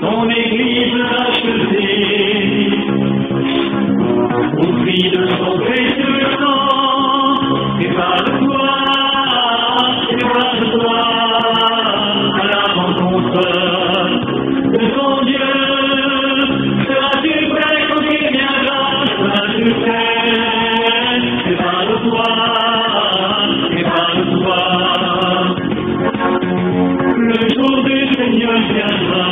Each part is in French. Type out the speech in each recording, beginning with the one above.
ton église achetée, au prix de son précieux sang, et par toi, à la rencontre de ton Dieu, seras-tu prêt quand il viendra, seras-tu prêt, et par toi, le jour du Seigneur viendra,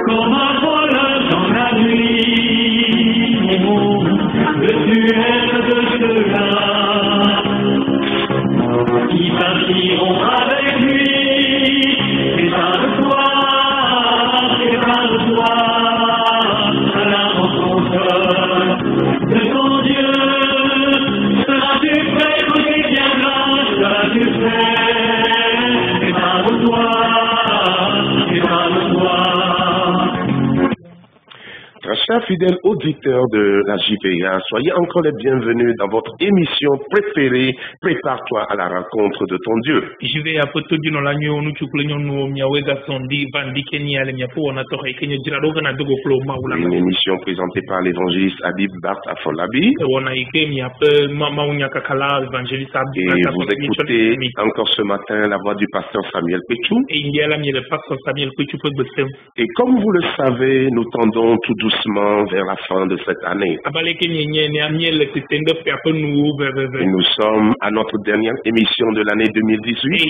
comme un voleur dans la nuit, veux-tu être de ceux-là qui partiront avec lui, et par toi, à la rencontre de ton Dieu, seras-tu prêt quand il viendra, seras-tu prêt, et par toi. Très chers fidèles auditeurs de la JPA, soyez encore les bienvenus dans votre émission préférée, Prépare-toi à la rencontre de ton Dieu. Une émission présentée par l'évangéliste Habib Bart Afolabi. Et vous écoutez encore ce matin la voix du pasteur Samuel Péchou. Et comme vous le savez, nous tendons tout doucement vers la fin de cette année. Et nous sommes à notre dernière émission de l'année 2018.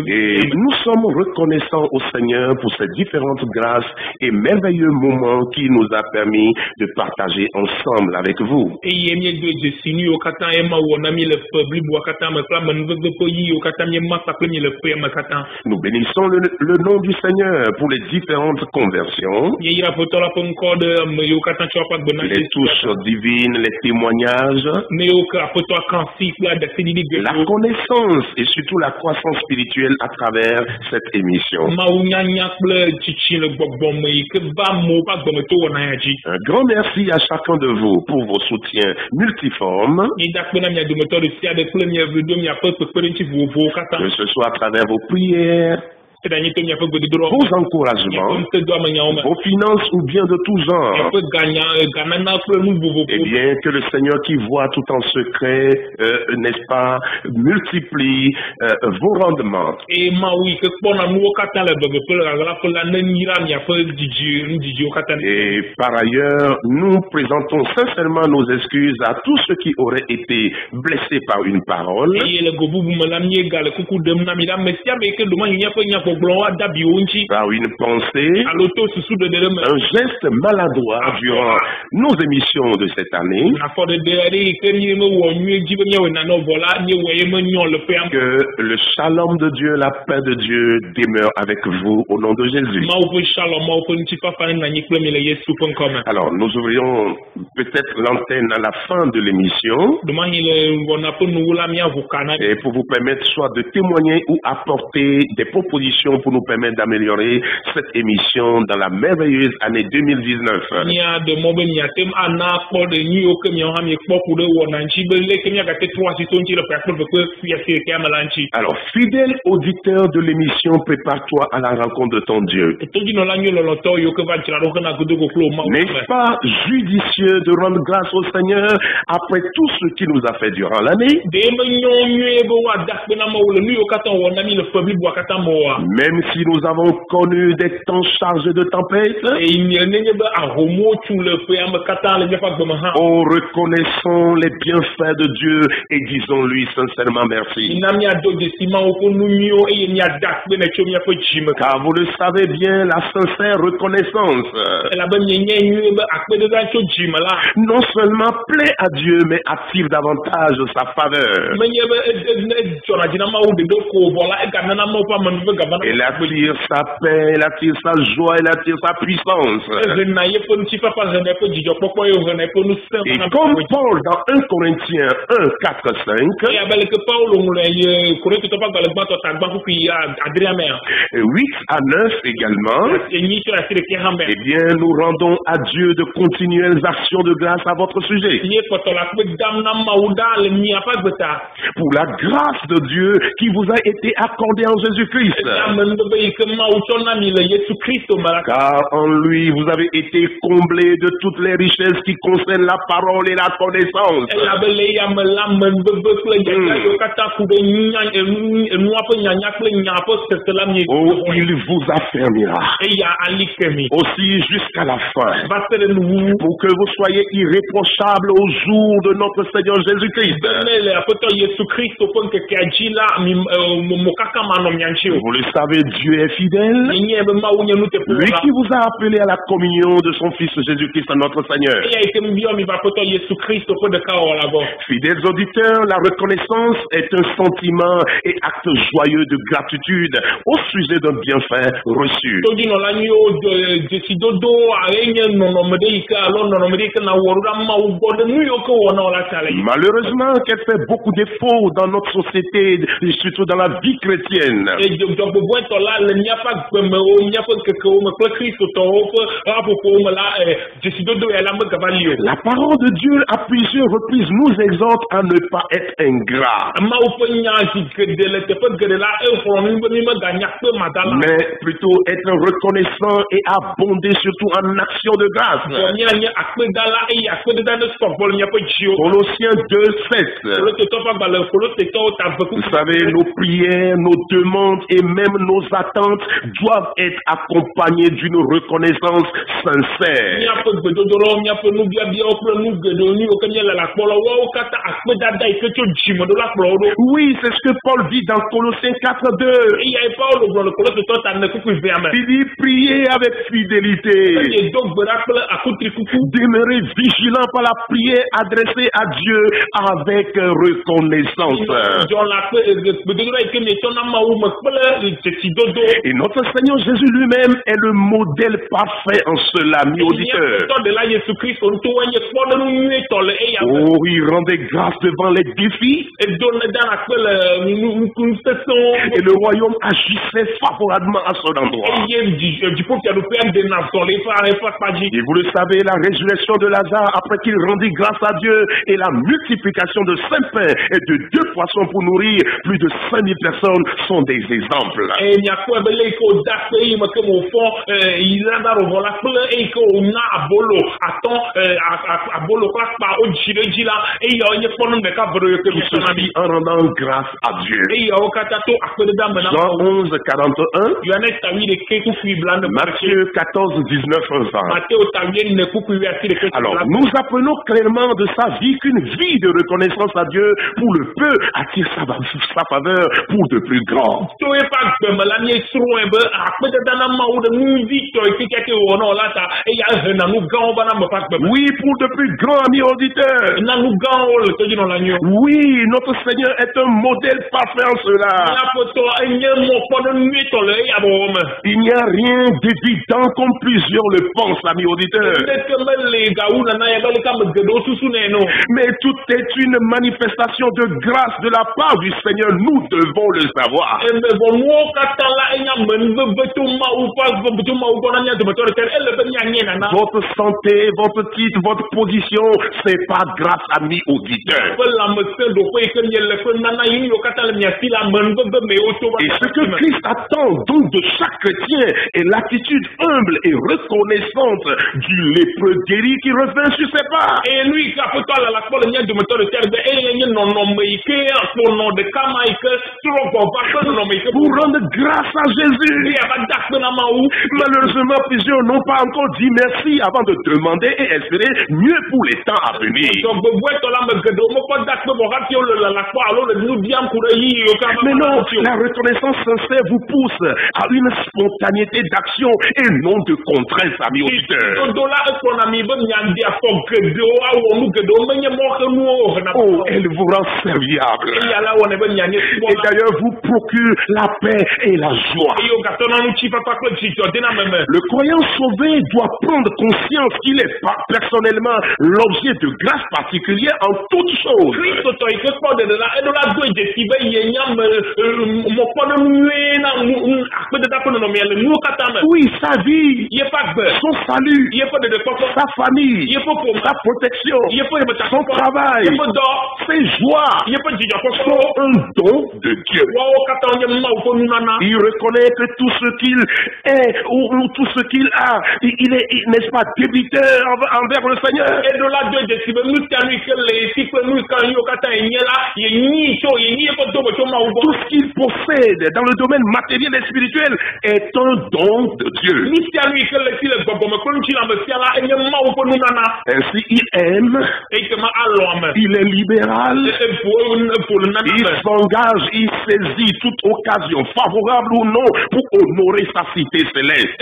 Et nous sommes reconnaissants au Seigneur pour ces différentes grâces et merveilleux moments qu'il nous a permis de partager ensemble avec vous. Nous bénissons le nom du Seigneur pour les différentes conversions, les touches divines, les témoignages, la connaissance et surtout la croissance spirituelle à travers cette émission. Un grand merci à chacun de vous pour vos soutiens multiformes, que ce soit à travers vos prières, vos encouragements, vos finances ou bien de tout genre. Eh bien, que le Seigneur qui voit tout en secret, n'est-ce pas, multiplie vos rendements. Et par ailleurs, nous présentons sincèrement nos excuses à tous ceux qui auraient été blessés par une parole, par une pensée, un geste maladroit durant nos émissions de cette année. Que le shalom de Dieu, la paix de Dieu demeure avec vous au nom de Jésus. Alors, nous ouvrirons peut-être l'antenne à la fin de l'émission et pour vous permettre soit de témoigner ou apporter des propositions pour nous permettre d'améliorer cette émission dans la merveilleuse année 2019. Alors, fidèle auditeur de l'émission Prépare-toi à la rencontre de ton Dieu, n'est-ce pas judicieux de rendre grâce au Seigneur après tout ce qu'il nous a fait durant l'année? Même si nous avons connu des temps chargés de tempêtes, reconnaissons les bienfaits de Dieu et disons-lui sincèrement merci. Car vous le savez bien, la sincère reconnaissance non seulement plaît à Dieu, mais active davantage sa faveur. Elle attire sa paix, elle attire sa joie, elle attire sa puissance. Et comme Paul dans 1 Corinthiens 1, 4, 5, 8 à 9 également, eh bien, nous rendons à Dieu de continuelles actions de grâce à votre sujet. Pour la grâce de Dieu qui vous a été accordée en Jésus-Christ. Car en lui, vous avez été comblés de toutes les richesses qui concernent la parole et la connaissance. Oh, il vous affermira aussi jusqu'à la fin, pour que vous soyez irréprochables au jour de notre Seigneur Jésus-Christ. Vous le savez, Dieu est fidèle. Lui qui vous a appelé à la communion de son Fils Jésus-Christ, notre Seigneur. Fidèles auditeurs, la reconnaissance est un sentiment et acte joyeux de gratitude au sujet d'un bienfait reçu. Malheureusement, qu'elle fait beaucoup d'efforts dans notre société, et surtout dans la vie chrétienne. La parole de Dieu à plusieurs reprises nous exhorte à ne pas être ingrat, mais plutôt être reconnaissant et abonder surtout en action de grâce. Colossiens 2:7. Vous savez, nos prières, nos demandes et même nos attentes doivent être accompagnées d'une reconnaissance sincère. Oui, c'est ce que Paul dit dans Colossiens 4:2. Il dit priez avec fidélité. Demeurez vigilants par la prière adressée à Dieu avec reconnaissance. Et notre Seigneur Jésus lui-même est le modèle parfait en cela, mis auditeur. Oh, il rendait grâce devant les défis. Et le royaume agissait favorablement à son endroit. Et vous le savez, la résurrection de Lazare après qu'il rendit grâce à Dieu et la multiplication de 5 pains et de 2 poissons pour nourrir plus de 5000 personnes sont des exemples. Tout ceci en rendant grâce à Dieu. Jean 11, 41, Matthieu 14, 19, 20. Alors, nous apprenons clairement de sa vie qu'une vie de reconnaissance à Dieu pour le peu attire sa faveur pour de plus grands. Oui, pour de plus grands, amis auditeurs. Oui, notre Seigneur est un modèle parfait en cela. Il n'y a rien d'évident comme plusieurs le pensent, amis auditeurs. Mais tout est une manifestation de grâce de la part du Seigneur, nous devons le savoir. Votre santé, votre titre, votre position, c'est pas grâce, amis auditeurs. Et ce que Christ attend donc de chaque chrétien est l'attitude humble et reconnaissante du lépreux guéri qui revint sur ses pas. Pour rendre grâce à Jésus. Malheureusement, plusieurs n'ont pas encore dit merci avant de demander et espérer mieux pour les temps à venir. Mais non, la reconnaissance sincère vous pousse à une spontanéité d'action et non de contrainte, amis auditeurs. Oh, elle vous rend serviable. Et d'ailleurs, vous procure la paix et la joie. Le croyant sauvé doit prendre conscience qu'il est personnellement l'objet de grâce particulière en toutes choses. Oui, sa vie, son salut, sa famille, sa protection, son travail, ses joies sont un don de Dieu. Il reconnaît que tout ce qu'il est ou tout ce qu'il a, il est, n'est-ce pas, débiteur envers le Seigneur. Tout ce qu'il possède dans le domaine matériel et spirituel est un don de Dieu. Ainsi, il aime, il est libéral, il s'engage, il saisit toute occasion, favorable ou non, pour honorer sa cité céleste.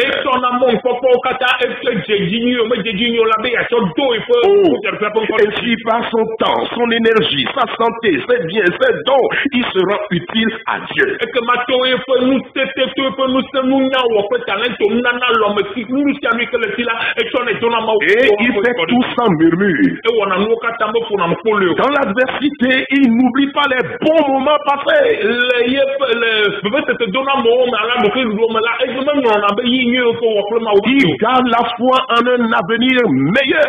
Ainsi, par son temps, son énergie, sa santé, ses biens, ses dons, il sera utile à Dieu. Et il fait tout sans murmure. Dans l'adversité, il n'oublie pas les bons moments passés. Il garde la foi en un avenir meilleur.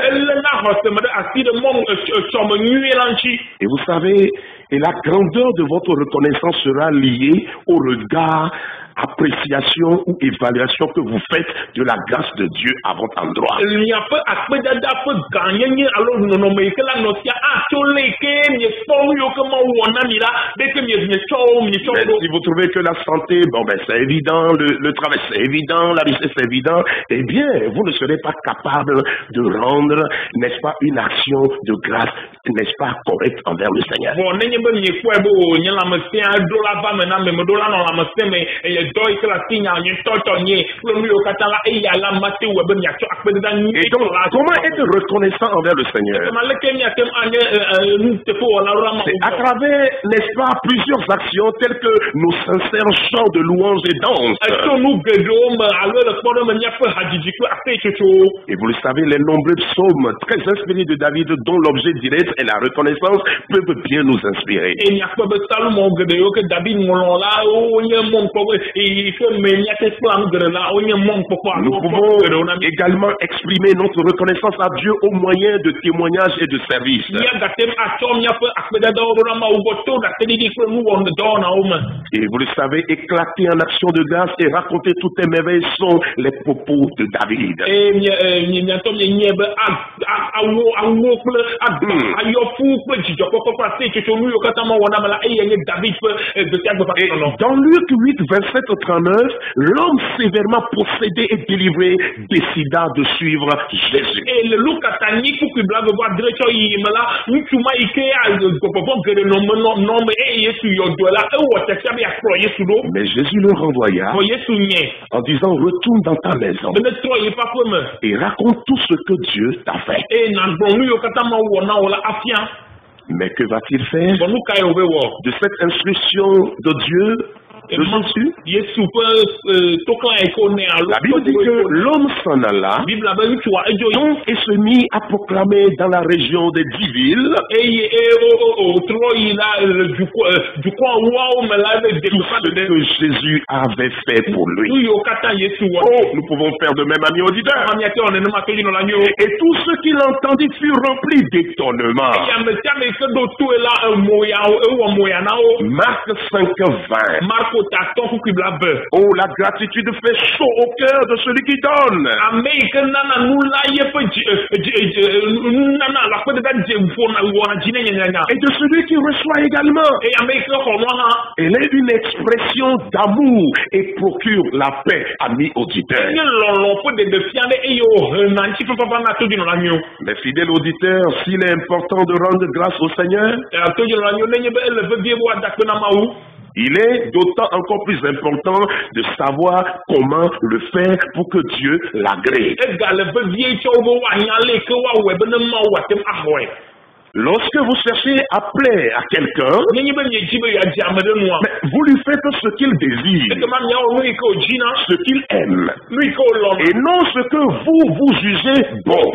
Et vous savez, et la grandeur de votre reconnaissance sera liée au regard, appréciation ou évaluation que vous faites de la grâce de Dieu à votre endroit. Mais si vous trouvez que la santé, bon ben c'est évident, le travail c'est évident, la richesse c'est évident, eh bien vous ne serez pas capable de rendre, n'est-ce pas, une action de grâce, n'est-ce pas, correcte envers le Seigneur. Et donc, comment être reconnaissant envers le Seigneur? C'est à travers, n'est-ce pas, plusieurs actions telles que nos sincères chants de louanges et danses. Et vous le savez, les nombreux psaumes très inspirés de David, dont l'objet direct est la reconnaissance, peuvent bien nous inspirer. Nous pouvons également exprimer notre reconnaissance à Dieu au moyen de témoignages et de services. Et vous le savez, éclater en action de grâce et raconter toutes les merveilles sont les propos de David. Et dans Luc 8, verset 39, l'homme sévèrement possédé et délivré décida de suivre Jésus. Mais Jésus le renvoya en disant: retourne dans ta maison et raconte tout ce que Dieu t'a fait. Mais que va-t-il faire de cette instruction de Dieu? La Bible dit que l'homme s'en alla et se mit à proclamer dans la région des 10 villes tout ce que Jésus avait fait pour lui. Oh, nous pouvons faire de même, amis auditeurs. Et tous ceux qui l'entendirent furent remplis d'étonnement. Marc 5:20. Oh, la gratitude fait chaud au cœur de celui qui donne. Et de celui qui reçoit également. Elle est une expression d'amour et procure la paix, amis auditeurs. Mais fidèles auditeurs, s'il est important de rendre grâce au Seigneur, il est d'autant encore plus important de savoir comment le faire pour que Dieu l'agrée. Lorsque vous cherchez à plaire à quelqu'un, mais vous lui faites ce qu'il désire, ce qu'il aime, et non ce que vous jugez bon.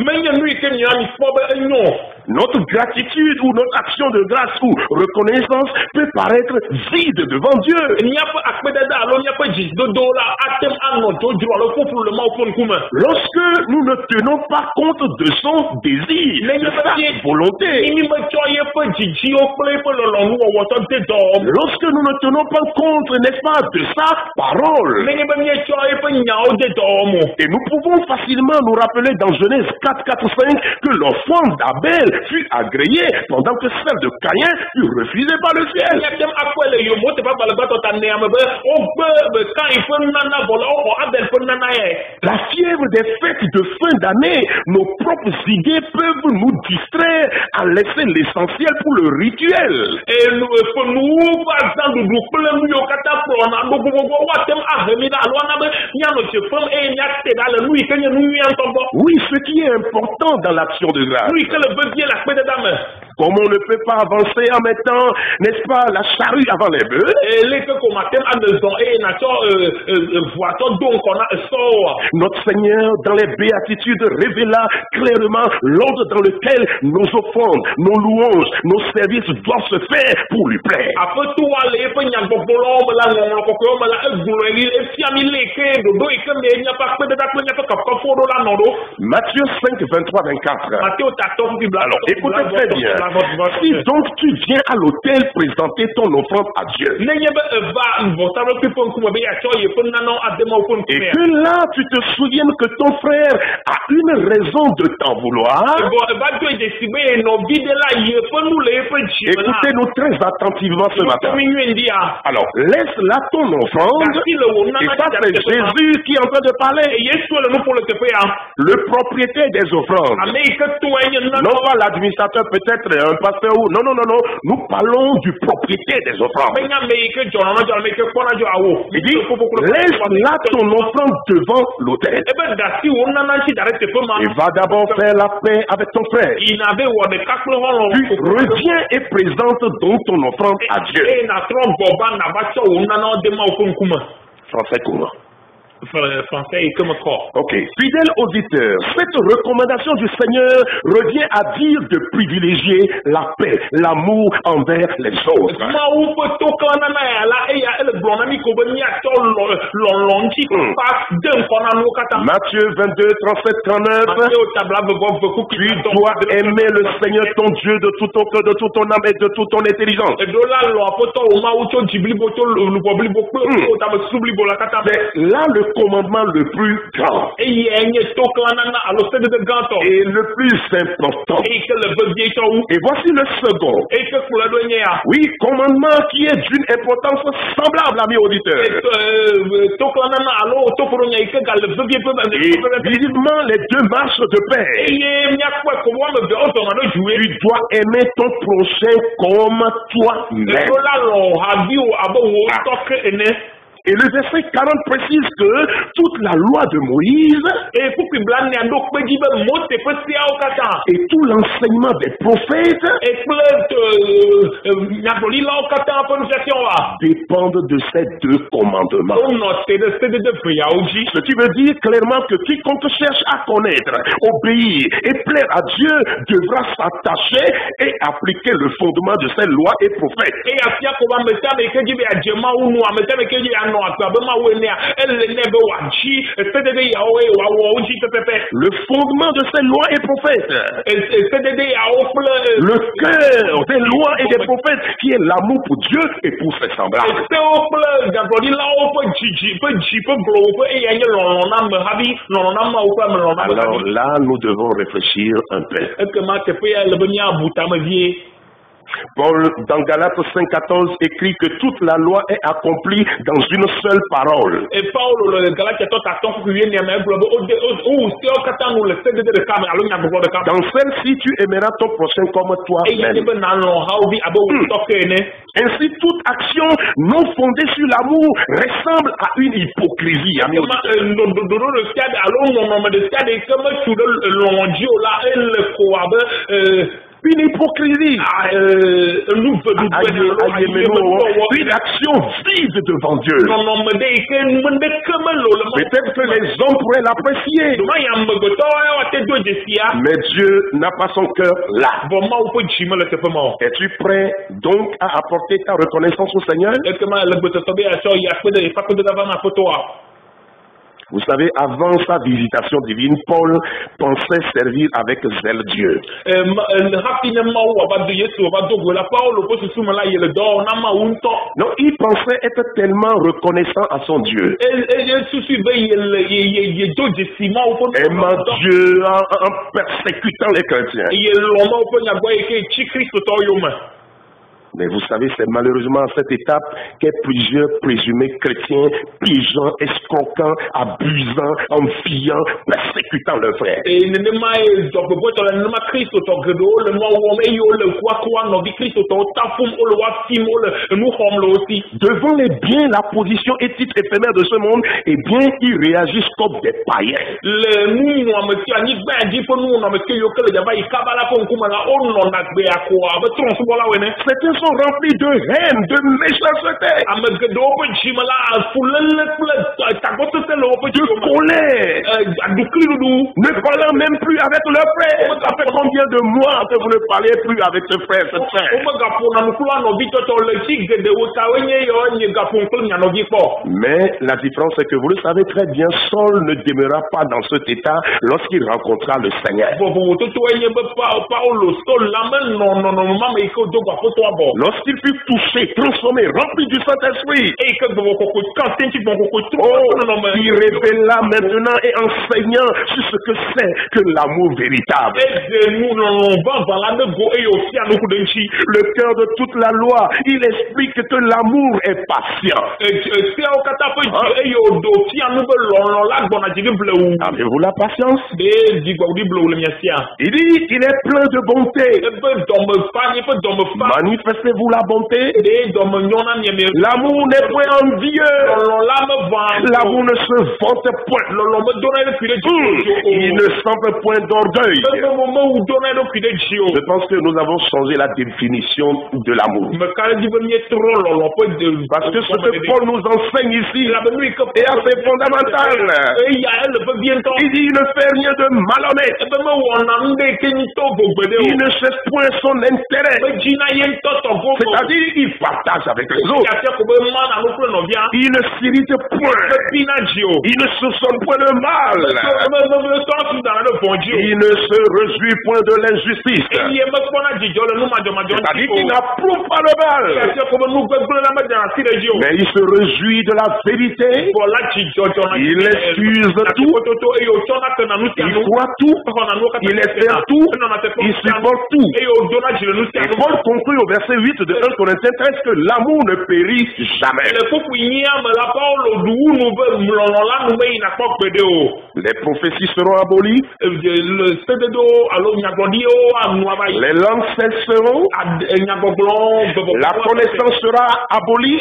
Notre gratitude ou notre action de grâce ou reconnaissance peut paraître vide devant Dieu. Lorsque nous ne tenons pas compte de son désir, de sa volonté, lorsque nous ne tenons pas compte, n'est-ce pas, de sa parole, et nous pouvons facilement nous rappeler dans Genèse 4, 4, 5 que l'offrande d'Abel fut agréée pendant que celle de Caïn fut refusée par le ciel. La fièvre des fêtes de fin d'année, nos propres idées peuvent nous distraire à laisser l'essentiel pour le rituel. Oui, ce qui est important dans l'action de grâce. Comme on ne peut pas avancer en mettant, n'est-ce pas, la charrue avant les bœufs, notre Seigneur, dans les béatitudes, révéla clairement l'ordre dans lequel nos offrandes, nos louanges, nos services doivent se faire pour lui plaire. Matthieu 5, 23, 24. Alors, écoutez très bien. Si donc tu viens à l'autel présenter ton offrande à Dieu, et que là tu te souviennes que ton frère a une raison de t'en vouloir, écoutez-nous très attentivement ce matin. Alors, laisse là ton offrande, et ça c'est Jésus qui est en train de parler. Le propriétaire des offrandes, non pas l'administrateur, peut-être un pasteur ou non, nous parlons du propriétaire des offrandes. Il dit, laisse là ton offrande devant l'autel et va d'abord faire la paix avec ton frère, puis reviens et présente donc ton offrande à Dieu. Français courant. Ok, fidèle auditeur, cette recommandation du Seigneur revient à dire de privilégier la paix, l'amour envers les autres. Matthieu 22, 37, 39. Tu dois aimer le Seigneur ton Dieu de tout ton cœur, de toute ton âme et de toute ton intelligence. C'est là le commandement le plus grand et le plus important. Et voici le second. Oui, commandement qui est d'une importance semblable, ami auditeur. Et vivement les deux marches de paix. Tu dois aimer ton prochain comme toi-même. Et le verset 40 précise que toute la loi de Moïse et tout l'enseignement des prophètes dépendent de ces deux commandements. Ce qui veut dire clairement que quiconque cherche à connaître, obéir et plaire à Dieu devra s'attacher et appliquer le fondement de ces lois et prophètes. Le fondement de ces lois et prophètes, le cœur des lois et des prophètes qui est l'amour pour Dieu et pour ses semblables. Alors là, nous devons réfléchir un peu. Paul, dans Galates 5,14, écrit que toute la loi est accomplie dans une seule parole. Dans celle-ci, tu aimeras ton prochain comme toi-même. Ainsi, toute action non fondée sur l'amour ressemble à une hypocrisie. une hypocrisie, une action vide devant Dieu. Peut-être que les hommes pourraient l'apprécier, mais Dieu n'a pas son cœur là. Es-tu prêt donc à apporter ta reconnaissance au Seigneur? Vous savez, avant sa visitation divine, Paul pensait servir avec zèle Dieu. Non, il pensait être tellement reconnaissant à son Dieu. Aimant Dieu en persécutant les chrétiens. Mais vous savez, c'est malheureusement à cette étape que plusieurs présumés chrétiens, pigeons, escroquant, abusant, enfiant, persécutant leurs frères. Devant les biens, la position et titre éphémère de ce monde, eh bien, ils réagissent comme des païens. Certains sont remplis de haine, de méchanceté, de colère, ne parlant même plus avec leurs frères. Ça fait combien de mois que vous ne parlez plus avec ce frère, cette sœur? Mais la différence est que vous le savez très bien, Saul ne demeura pas dans cet état lorsqu'il rencontra le Seigneur. Lorsqu'il fut touché, transformé, rempli du Saint-Esprit, il révéla maintenant et enseignant sur ce que c'est que l'amour véritable. Le cœur de toute la loi, il explique que l'amour est patient. Avez-vous la patience? Il dit, il est plein de bonté. Manifestez-vous la bonté. L'amour n'est point envieux. L'amour ne se vante point. Il ne semble point d'orgueil. Je pense que nous avons changé la définition de l'amour. Parce que ce que Paul nous enseigne ici est assez fondamental. Il dit, il ne fait rien de malhonnête. Il ne cherche point son intérêt. C'est-à-dire, il partage avec les autres. Il ne s'irrite point. Il ne soupçonne point de mal. Il ne se réjouit point de l'injustice. C'est-à-dire qu'il n'approuve pas le mal. Mais il se réjouit de la vérité. Il excuse tout. Il croit tout. Il espère tout. Il supporte tout. Et Paul conclut au verset 8 de 1 Corinthiens 13 que l'amour ne périt jamais. Les prophéties seront abolies. Les langues cesseront. La connaissance sera abolie.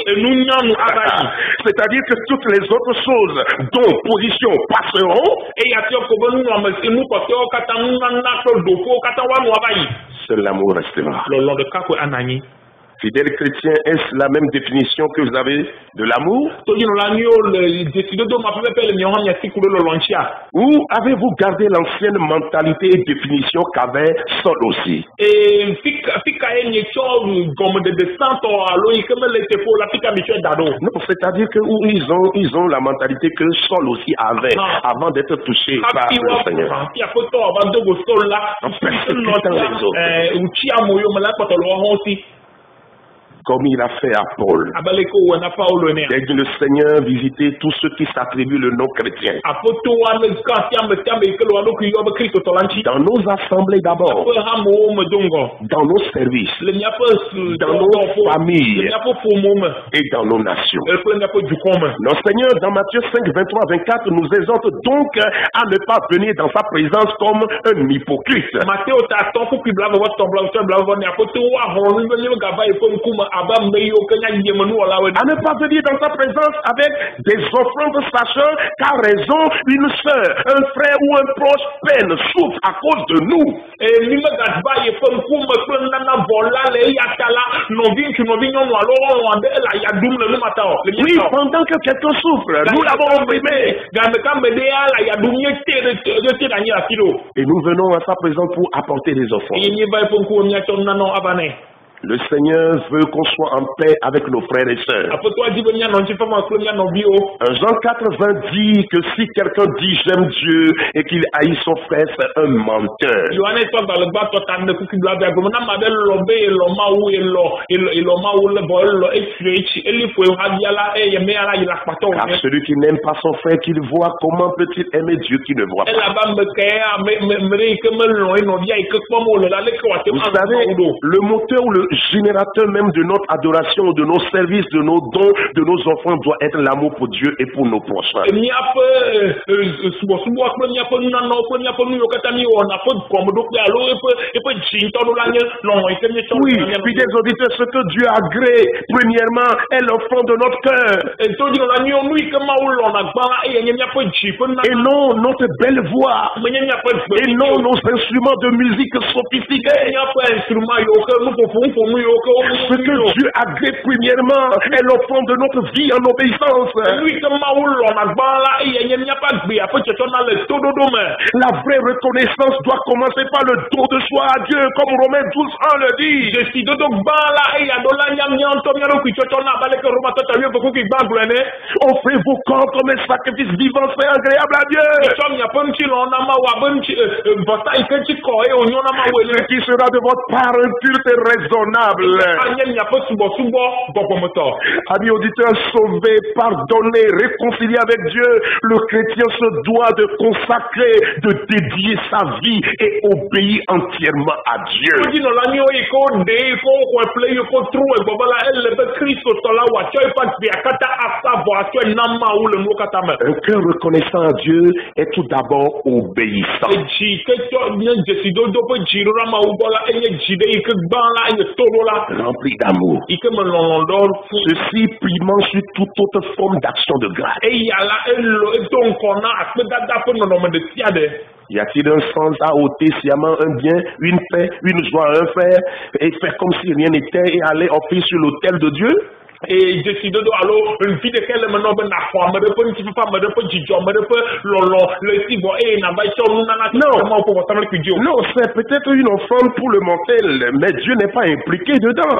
C'est-à-dire que toutes les autres choses dont position passeront. Seul l'amour restera. Fidèles chrétiens, est-ce la même définition que vous avez de l'amour? Ou avez-vous gardé l'ancienne mentalité et définition qu'avait Saul aussi? Non, c'est-à-dire que ils ont la mentalité que Saul aussi avait avant d'être touché par le Seigneur. En persécutant les autres. Comme il a fait à Paul. Dès que le Seigneur visitait tous ceux qui s'attribuent le nom chrétien. Dans nos assemblées d'abord. Dans nos services. Dans nos familles. Et dans nos nations. Notre Seigneur, dans Matthieu 5, 23, 24, nous exhorte donc à ne pas venir dans sa présence comme un hypocrite. À ne pas venir dans ta présence avec des offrandes sachant qu'à raison une sœur, un frère ou un proche peine, souffre à cause de nous. Oui, pendant que quelqu'un souffre, nous l'avons opprimé. Et nous venons à sa présence pour apporter des offrandes. Le Seigneur veut qu'on soit en paix avec nos frères et sœurs. 1 Jean 4:20 dit que si quelqu'un dit j'aime Dieu et qu'il haït son frère, c'est un menteur. Car celui qui n'aime pas son frère qu'il voit, comment peut-il aimer Dieu qui ne voit pas? Vous savez, le moteur ou le générateur même de notre adoration, de nos services, de nos dons, de nos offrandes doit être l'amour pour Dieu et pour nos prochains. Oui, puis des auditeurs, ce que Dieu a agréé, premièrement, est l'offrande de notre cœur. Et non notre belle voix. Et non nos instruments de musique sophistiqués. Ce que Dieu a créé premièrement est l'offrande de notre vie en obéissance. La vraie reconnaissance doit commencer par le don de soi à Dieu, comme Romains 12:1 le dit. Offrez vos corps comme un sacrifice vivant, fait agréable à Dieu. Ce qui sera de votre part un culte raisonnable. Amis auditeurs, sauvés, pardonnés, réconciliés avec Dieu, le chrétien se doit de consacrer, de dédier sa vie et obéir entièrement à Dieu. Un cœur reconnaissant à Dieu est tout d'abord obéissant. Rempli d'amour. Ceci primant sur toute autre forme d'action de grâce. Y a-t-il un sens à ôter sciemment un bien, une paix, une joie à un frère et faire comme si rien n'était et aller offrir sur l'autel de Dieu? Et je suis de alors une vie de quelle maintenant ben la foi me répond qui pas me répond du job me répond lolo le tibo et n'a pas sur nous n'a non c'est peut-être une offrande pour le mortel mais Dieu n'est pas impliqué dedans.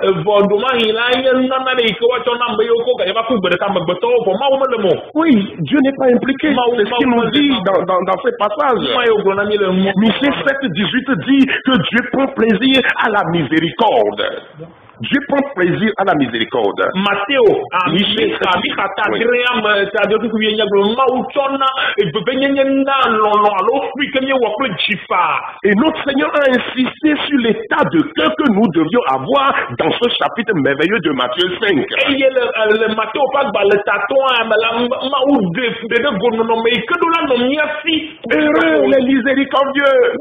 Oui, Dieu n'est pas impliqué, c'est ce qu'il nous dit dans ce passage. Michée 7:18 dit que Dieu prend plaisir à la miséricorde. Dieu prend plaisir à la miséricorde. Matteo, et notre Seigneur a insisté sur l'état de cœur que nous devions avoir dans ce chapitre merveilleux de Matthieu 5. Heureux les miséricordieux,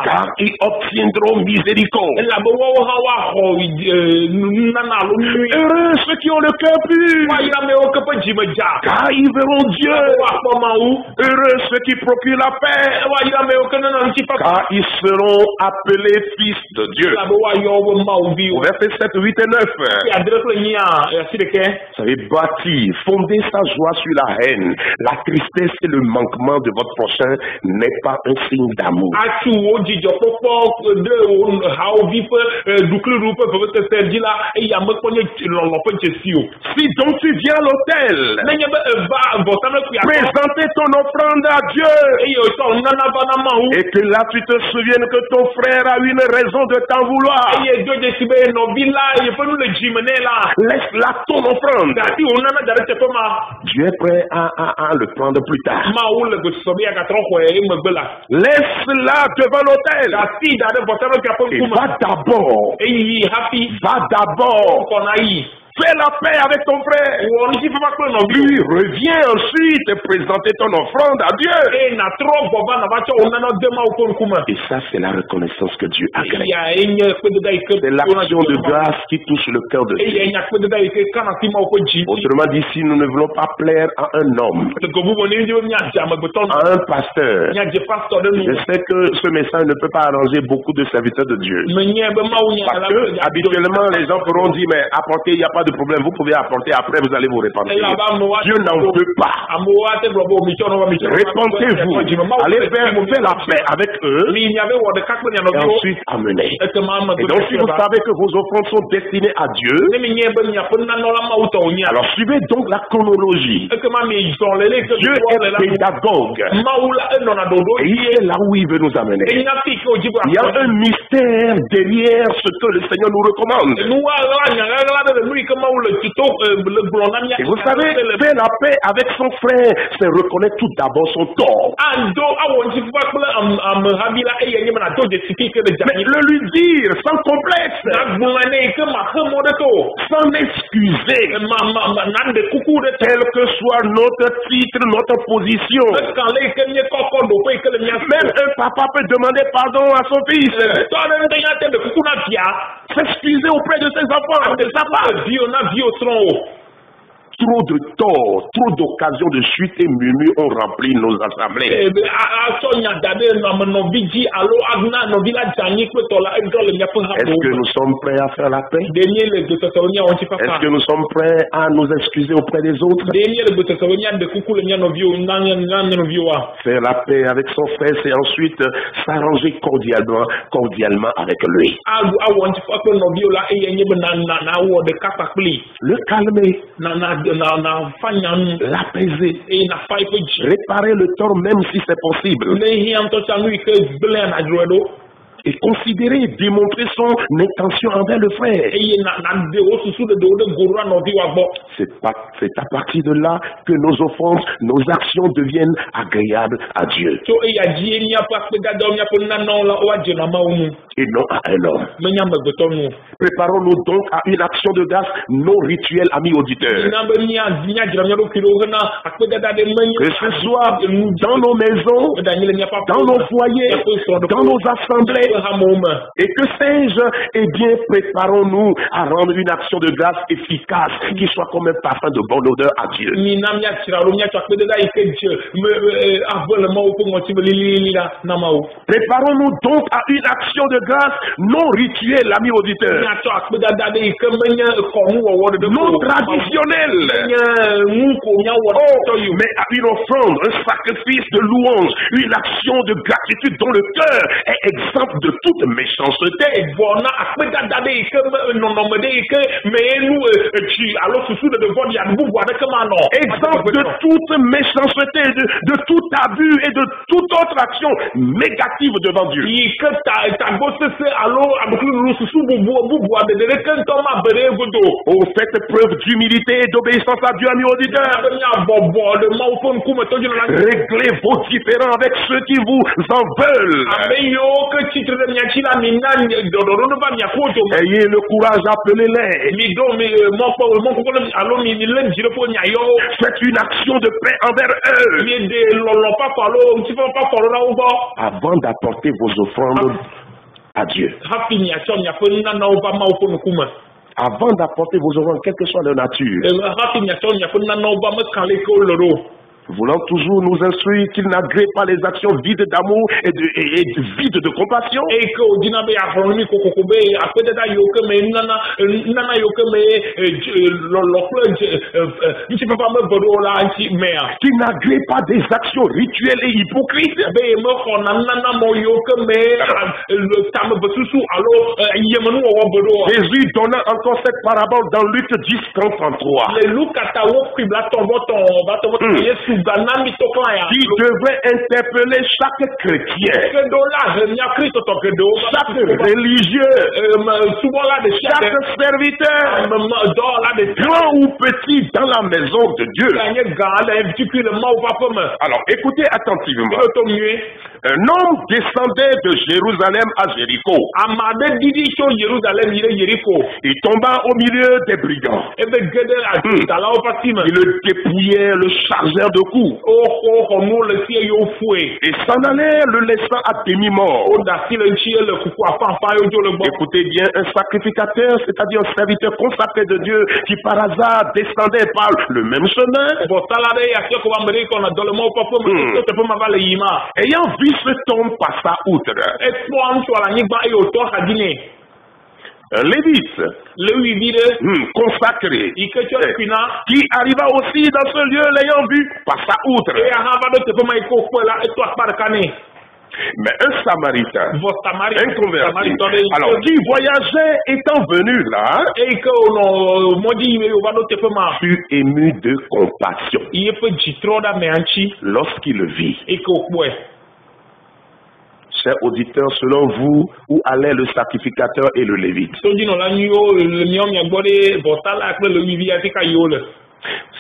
car ils obtiendront miséricorde. Heureux ceux qui ont le cœur pur, car ils verront Dieu. Heureux ceux qui procurent la paix, car ils seront appelés fils de Dieu. Versets 7, 8 et 9. Vous savez, bâtir, fonder sa joie sur la haine, la tristesse et le manquement de votre prochain n'est pas un signe d'amour. Si donc tu viens à l'autel, présenter ton offrande à Dieu, et que là tu te souviennes que ton frère a une raison de t'en vouloir, laisse-la ton offrande. Dieu est prêt à le prendre plus tard. Laisse-la devant l'autel et va d'abord Fais la paix avec ton frère. Puis reviens ensuite présenter ton offrande à Dieu. Et ça, c'est la reconnaissance que Dieu agrée. C'est l'action de grâce qui touche le cœur de Dieu. Autrement dit, si nous ne voulons pas plaire à un homme, à un pasteur, je sais que ce message ne peut pas arranger beaucoup de serviteurs de Dieu. Parce que habituellement, les gens pourront dire, mais apportez, il n'y a pas de problème, vous pouvez apporter, après vous allez vous repentir. Dieu n'en veut pas. Répentez-vous, allez faire la paix avec eux, et ensuite amener. Et donc si vous savez que vos offrandes sont destinées à Dieu, alors suivez donc la chronologie. Dieu est pédagogue. Et il est là où il veut nous amener. Il y a un mystère derrière ce que le Seigneur nous recommande. Et vous savez, faire la paix avec son frère, c'est reconnaître tout d'abord son tort. Mais le lui dire sans complexe, sans excuser, quel que soit notre titre, notre position. Même un papa peut demander pardon à son fils, s'excuser auprès de ses enfants, de sa part. Trop de tort, trop d'occasions de chute et murmures ont rempli nos assemblées. Est-ce que nous sommes prêts à faire la paix? Est-ce que nous sommes prêts à nous excuser auprès des autres? Faire la paix avec son frère, c'est ensuite s'arranger cordialement avec lui. Le calmer. L'apaiser, réparer le tort même si c'est possible, et considérer et démontrer son intention envers le frère. C'est à partir de là que nos offenses, nos actions deviennent agréables à Dieu. Et non à un homme. Préparons-nous donc à une action de grâce non rituelle, amis auditeurs. Que ce soit dans nos maisons, dans nos foyers, dans nos assemblées, et que sais-je, eh bien, préparons-nous à rendre une action de grâce efficace qui soit comme un parfum de bonne odeur à Dieu. Préparons-nous donc à une action de grâce non rituelle, l'ami auditeur, non traditionnelle, mais à une offrande, un sacrifice de louange, une action de gratitude dont le cœur est exempt de toute méchanceté. Exempt de toute méchanceté, de tout abus et de toute autre action négative devant Dieu. Oh, faites preuve d'humilité et d'obéissance à Dieu, amis auditeurs. Réglez vos différends avec ceux qui vous en veulent. Ayez le courage, appelez-les. Faites une action de paix envers eux. Avant d'apporter vos offrandes à Dieu. Avant d'apporter vos offrandes, quelle que soit leur nature. Voulant toujours nous instruire qu'il n'agrée pas les actions vides d'amour et vides de compassion. Qu'il n'agrée pas des actions rituelles et hypocrites. Jésus donna encore cette parabole dans Luc 10, 33. qui devrait interpeller chaque chrétien, chaque religieux, chaque serviteur, grand ou petit dans la maison de Dieu. Alors écoutez attentivement. Un homme descendait de Jérusalem à Jéricho. Il tomba au milieu des brigands. Ils le dépouillaient, le chargèrent de coups. Et s'en allèrent, le laissant à demi-mort. Écoutez bien, un sacrificateur, c'est-à-dire un serviteur consacré de Dieu, qui par hasard descendait par le même chemin. Ayant vu cet homme passa outre. Un lévite consacré qui arriva aussi dans ce lieu, l'ayant vu, passa outre. Mais un samaritain, un converti, alors qui voyageait étant venu là, fut ému de compassion lorsqu'il le vit. Chers auditeurs, selon vous, où allait le sacrificateur et le lévite? Vous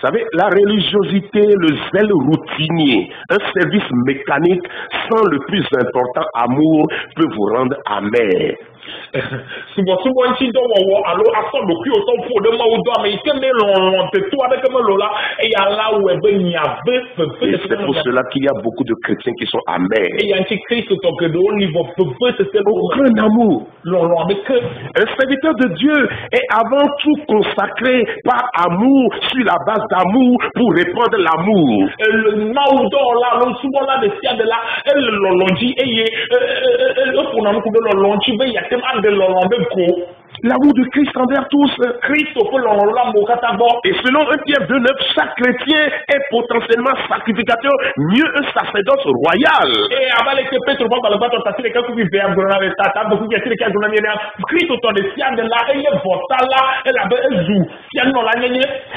savez, la religiosité, le zèle routinier, un service mécanique sans le plus important amour peut vous rendre amer. Et c'est pour cela qu'il y a beaucoup de chrétiens qui sont amers. Aucun amour. Un serviteur de Dieu est avant tout consacré par amour, sur la base d'amour, pour répandre l'amour. L'amour de Christ envers tous. Et selon 1 Pierre 2,9, chaque chrétien est potentiellement sacrificateur, mieux un sacerdoce royal.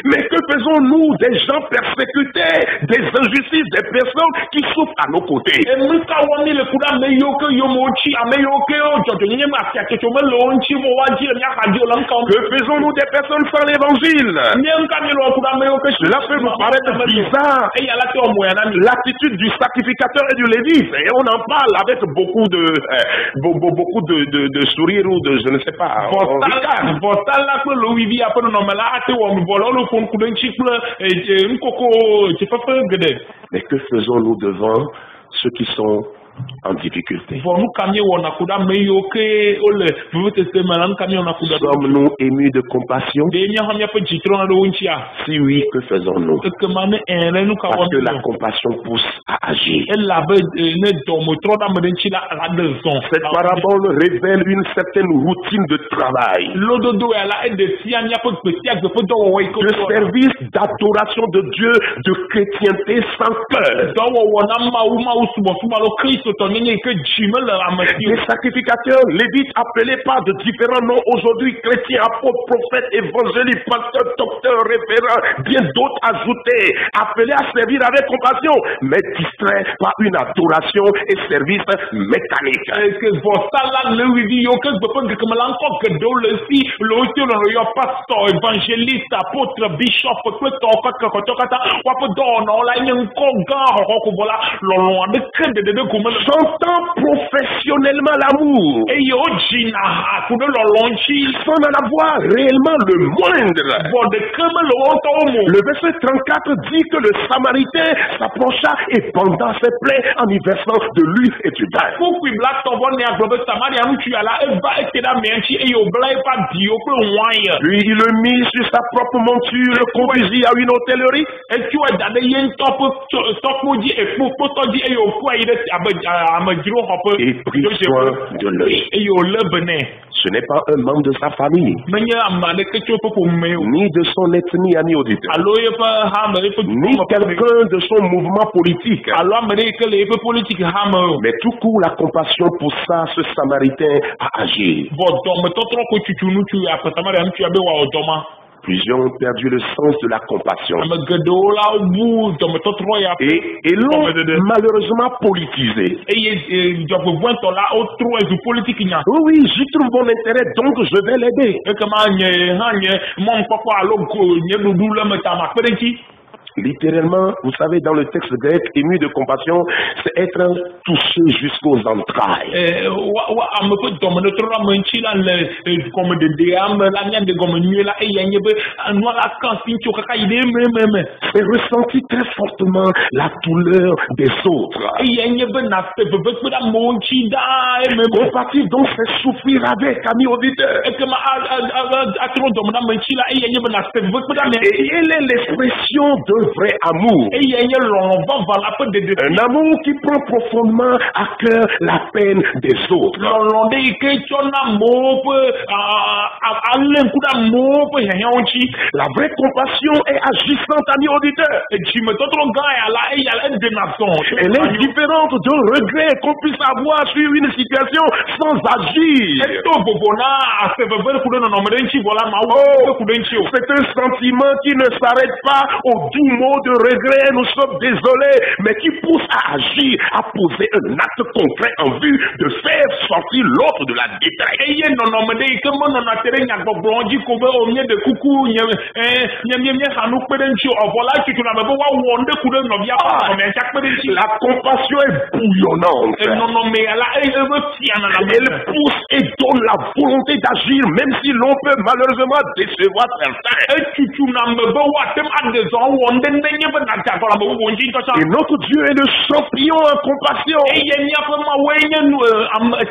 Mais que faisons-nous des gens persécutés, des injustices, des personnes qui souffrent à nos côtés? Que faisons-nous des personnes sans l'évangile? Cela peut nous paraître bizarre. L'attitude du sacrificateur et du lévite, et on en parle avec beaucoup de sourires ou de je ne sais pas. Mais que faisons-nous devant ceux qui sont en difficulté? Sommes-nous émus de compassion? Si oui, que faisons-nous? Parce que la compassion pousse à agir. Cette parabole révèle une certaine routine de travail, de service, d'adoration de Dieu, de chrétienté sans cœur. Les sacrificateurs lévites appelés par de différents noms aujourd'hui, chrétiens, apôtres, prophètes, évangélistes, pasteurs, docteurs, référents, bien d'autres ajoutés, appelés à servir avec compassion, mais distraits par une adoration et service mécanique. Évangéliste, apôtre, bishop, J'entends professionnellement l'amour sans en avoir réellement le moindre. Le verset 34 dit que le Samaritain s'approcha et banda ses plaies en y versant de l'huile et du vin. Puis il le mit sur sa propre monture, le conduisit à une hôtellerie. Et prit soin de lui. Ce n'est pas un membre de sa famille, ni de son ethnie, ami auditeur, ni quelqu'un de son mouvement politique. Mais tout coup, la compassion poussa ce Samaritain à agir. Plusieurs ont perdu le sens de la compassion. ame geɖewo la wobu dɔmetɔtrɔ ya Et l'ont malheureusement politisé. eye dzɔgbevɔ̃tɔ la wotrɔe zu politiki nya. Oui, j'y trouve mon intérêt, donc je vais l'aider. ekema nye hã nye mɔnukpɔkpɔ alo nye ɖuɖu le me ta ma kpe ɖe ŋuti. Littéralement, vous savez, dans le texte grec, ému de compassion, c'est être touché jusqu'aux entrailles. ame ƒe dɔmenɔtrɔ la me ŋuti la le gɔmededea me la nya de gɔme nyuie la eye nye be nua la kan si tso kaka yi ɖe ememe. C'est ressenti très fortement la douleur des autres. eye nye be na fe veve kpe ɖe amewo ŋuti ɖaa ememe. Compatir donc, c'est souffrir avec, ami auditeur. ekema atrɔ dɔme ɖe ame ŋuti la eye nye be na fe veve kpe ɖe ame. Et elle est l'expression d'un vrai amour. eye nye lɔlɔ vava la ƒe dede. Un amour qui prend profondément à cœur la peine des autres. lɔlɔ ɖe yi ke tsɔna amewo ƒe alé ŋku ɖe amewo ƒe hiahiãwo ŋuti. La vraie compassion est agissante, ami auditeur. Dzimetɔtrɔ gã ya la eya eɖena zɔn. Elle est différente d'un regret qu'on puisse avoir sur une situation sans agir. eto vovo na aseveve ku ɖe nɔnɔme ɖe ŋuti vɔ la mawu ku ɖe ŋuti o. C'est un sentiment qui ne s'arrête pas au doux mot de regret, nous sommes désolés, mais qui pousse à agir, à poser un acte concret en vue de faire sortir l'autre de la détresse. eye nɔnɔme ɖe yi ke menɔna te ɖe nyagbɔgblɔ dzi ko be o mie de kuku nye ha nu kpe ɖe ŋuti o ɔvɔ la tutuna me be woawɔ nu ɖe ku ɖe nɔvia ƒe nɔnɔmea ŋuti kpe ɖe ŋuti. La compassion est bouillonnante. nɔnɔme ya la ebe fiana la Elle pousse et donne la volonté d'agir, même si l'on peut malheureusement décevoir certains. etutuna me be woate ade zɔ wɔ nu ɖe nenye be nadze agɔ la me bubu ŋuti ŋutɔ Et notre Dieu est le champion en compassion. eye miaƒe mawoe nye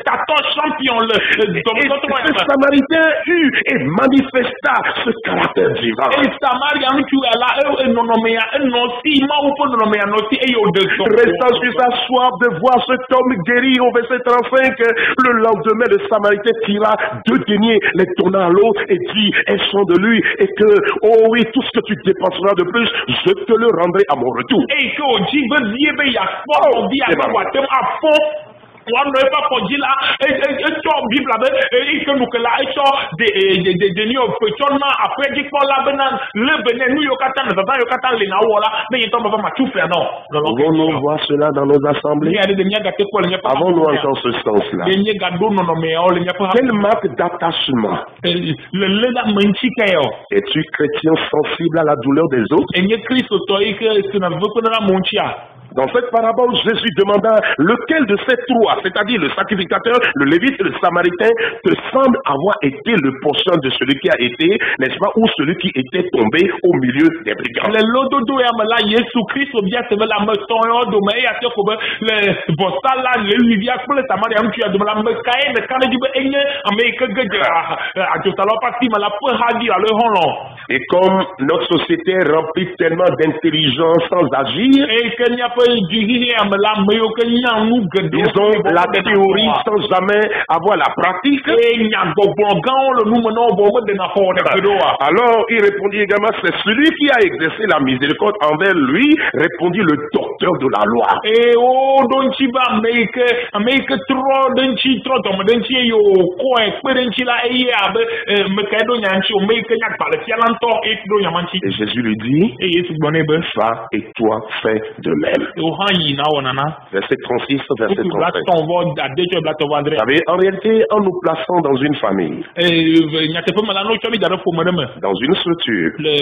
tatɔ champion le Et dɔmetɔtrɔ ya ce me. Samaritain eut et manifesta ce caractère divin. Samaria ŋutsu ya la nɔnɔme ya enɔ si mawu ƒe nɔnɔme ya nɔ si eye wòɖe zɔ. Restant sur sa soif de voir cet homme guéri au verset 35, le lendemain le Samaritain tira 2 deniers, les donna à l'autre et dit, elles sont de lui et que, oh oui, tout ce que tu dépenseras de plus, je te le rendrai à mon retour. eye ke wòdzi vevie be yeakpɔ nɔvi ame wòate ŋu afɔ woanɔ eƒe afɔ dzi la etsɔ bibla be eyi ke nu ke la etsɔ deni eve tsɔ na aƒedzikpɔla bena le be ne nu yiwo katã ne vava yiwo katã le na wɔ la ne yetɔ me va matsu fia na o. Pouvons-nous voir cela dans nos assemblées? Mía de miagate kpɔ le miaƒe Avons-nous encore ce sens-là? ye nye gaɖo nɔnɔmeyawo le miaƒe Quelle marque d'attachement? le le la me ŋuti ka ya o. Es-tu chrétien sensible à la douleur des autres? Enye kristotɔ yi ke sena veve kpe ɖe amewo ŋutia. Dans cette parabole, Jésus demanda lequel de ces trois, c'est-à-dire le sacrificateur, le lévite et le samaritain, te semble avoir été le prochain de celui qui a été, n'est-ce pas, ou celui qui était tombé au milieu des brigands. Le lododo ya me la Yesu Kristo bia se be la me tɔn yɔ dome eya te ko be le bɔsala le Levia kple Samaria ŋutsu ya dome la me kae ɖeka ɖe dzi be enye ame yi ke ge adzosalawo ƒe asi me la ƒe ha dzi alo xɔlɔ. Et comme notre société est remplie tellement d'intelligence sans agir, eye ke miaƒe dzihihi ya me la ame yiwo ke nya nu geɖewo. ils ont la théorie sans jamais avoir la pratique. eye nyagbɔgblɔ gãwo le nume na wo vɔ womeɖena xɔ ɖe geɖewoa. Alors il répondit également, c'est celui qui a exercé la miséricorde envers lui, répondit le docteur de la loi. eye woɖo ŋuti be ame yi ke trɔ ɖe ŋuti trɔ dɔme ɖe ŋuti eye wòkɔe kpe ɖe ŋuti la eye abe me kae ɖo nya ŋuti o me yi ke nya agbalẽfiala ŋutɔ eye ɖo nya ma ŋuti. Et Jésus lui dit, eye Yesu gblɔ nɛ be va et toi fais de même. wo hã yina wɔnana. Verset 36, verset Kuku 37. blatɔ̃vɔ ade tsɔ blatɔ̃vɔ adre. Vous savez, en réalité, en nous plaçant dans une famille, nyateƒe me la ne wotsɔ mi da ɖe ƒome ɖe me dans une structure, le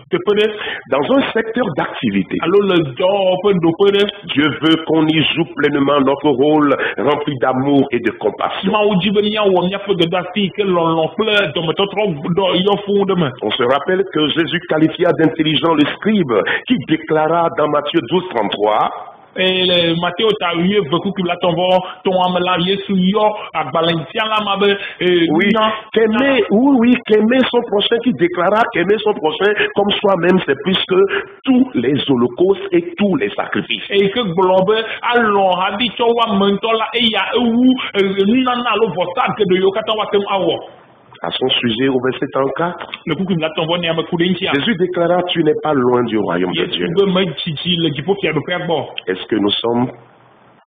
teƒe ɖe dans un secteur d'activité, alo le dɔwɔƒe ɖoƒe ɖe. Dieu veut qu'on y joue pleinement notre rôle rempli d'amour et de compassion. Mawu dzi be míawɔ míaƒe dodasi yi ke lɔlɔ kple dɔmetɔtrɔ yɔ fũu ɖe me. On se rappelle que Jésus qualifia d'intelligent le scribe qui déclara dans Matthieu 12, 33, Le Matthieu ta wieve kuku la tɔnvɔ tɔn ame la Yesu yɔ agbalẽfiala ma be oui, qu'aimer son prochain, qui déclara qu'aimer son prochain comme soi-même, c'est plus que tous les holocaustes et tous les sacrifices. eye ke gblɔ be alɔ haɖi tsɔ wa me ŋutɔ la eya ewu nunana alo vɔsa geɖe yiwo katã woate ŋu awɔ. À son sujet, au verset 34, Le kuku la tɔnvɔ ne ame ku ɖe ŋutia. Jésus déclara, tu n'es pas loin du royaume de Dieu. Yesu be me tsitsi le dziƒofiaɖoƒea gbɔ. Est-ce que nous sommes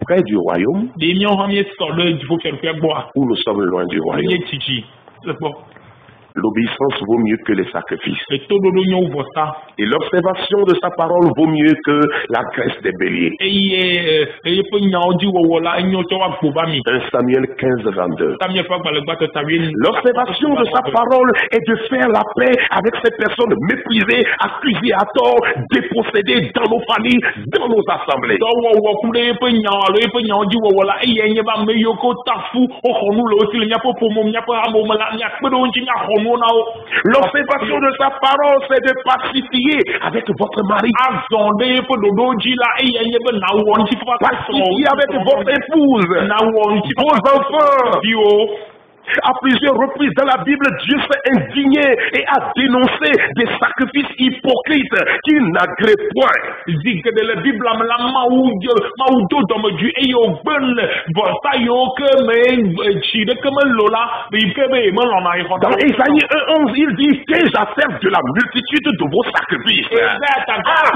près du royaume Ɖe míawo hã míesɔ ɖe dziƒofiaɖoƒea gbɔa. ou nous sommes loin du royaume? Míetsitsi le gbɔ. L'obéissance vaut mieux que les sacrifices. etoɖoɖo nyo wu vɔsa Et l'observation de sa parole vaut mieux que la graisse des béliers. eye eƒe nyawo dzi wɔwɔ la enyo tsɔ wa gbo ba mi 1 Samuel 15, 22. Samuel ƒe agbalẽgba teta wieni L'observation de sa parole est de faire la paix avec ces personnes méprisées, accusées à tort, dépossédées dans nos familles, dans nos assemblées. dɔwɔwɔ ku ɖe eƒe nyawo alo eƒe nyawo dzi wɔwɔ la eye nye be ame yiwo ke ta fu woxɔ nu le wo si le miaƒe ƒome miaƒe amewo me la miakpe ɖe wo ŋuti miaxɔ nuwo na wo L'observation de sa parole, c'est de pacifier avec votre mari, azɔ ɖe eƒe ɖoɖo dzi la eye nye be nawɔ ŋuti pacifier avec votre épouse, nawɔ ŋuti vos enfants. viwo À plusieurs reprises dans la Bible, Dieu s'est indigné et a dénoncé des sacrifices hypocrites qui n'agréent point. zi geɖe le bibla me la mawu do dɔmedzoe eye wògbe le vɔsa yiwo ke me tsi ɖeke melo la yi ke be yemelɔna yi xɔ Dans Ésaïe 1:11, il dit qu'ai-je à faire de la multitude de vos sacrifices?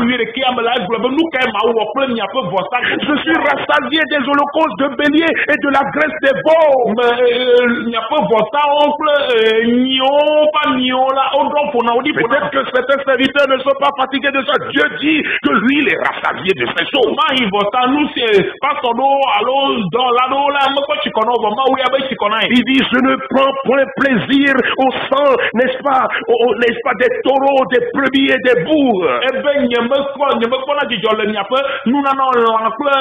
ɖekea me la egblɔ be nu kae mawu wɔ kple miaƒe vɔsa Je suis rassasié des holocaustes de béliers et de la graisse des veaux. miaƒe vɔsawo kple nyiwo ƒe amiwo la woɖɔ ƒo na wo ɖi ƒo na Peut-être que certains serviteurs ne sont pas fatigués de ça. Dieu dit que lui, il est rassasié de ces choses. mayi vɔsa nu si pastor ɖewo alo dɔwɔla ɖewo la mekpɔ tsikɔ na wo vɔ mawu ya be tsikɔ na yi Il dit, je ne prends point plaisir au sang, n'est-ce pas, des taureaux, des brebis et des bourgs. ebe nyemekpɔna dzidzɔ le miaƒe nunana lã kple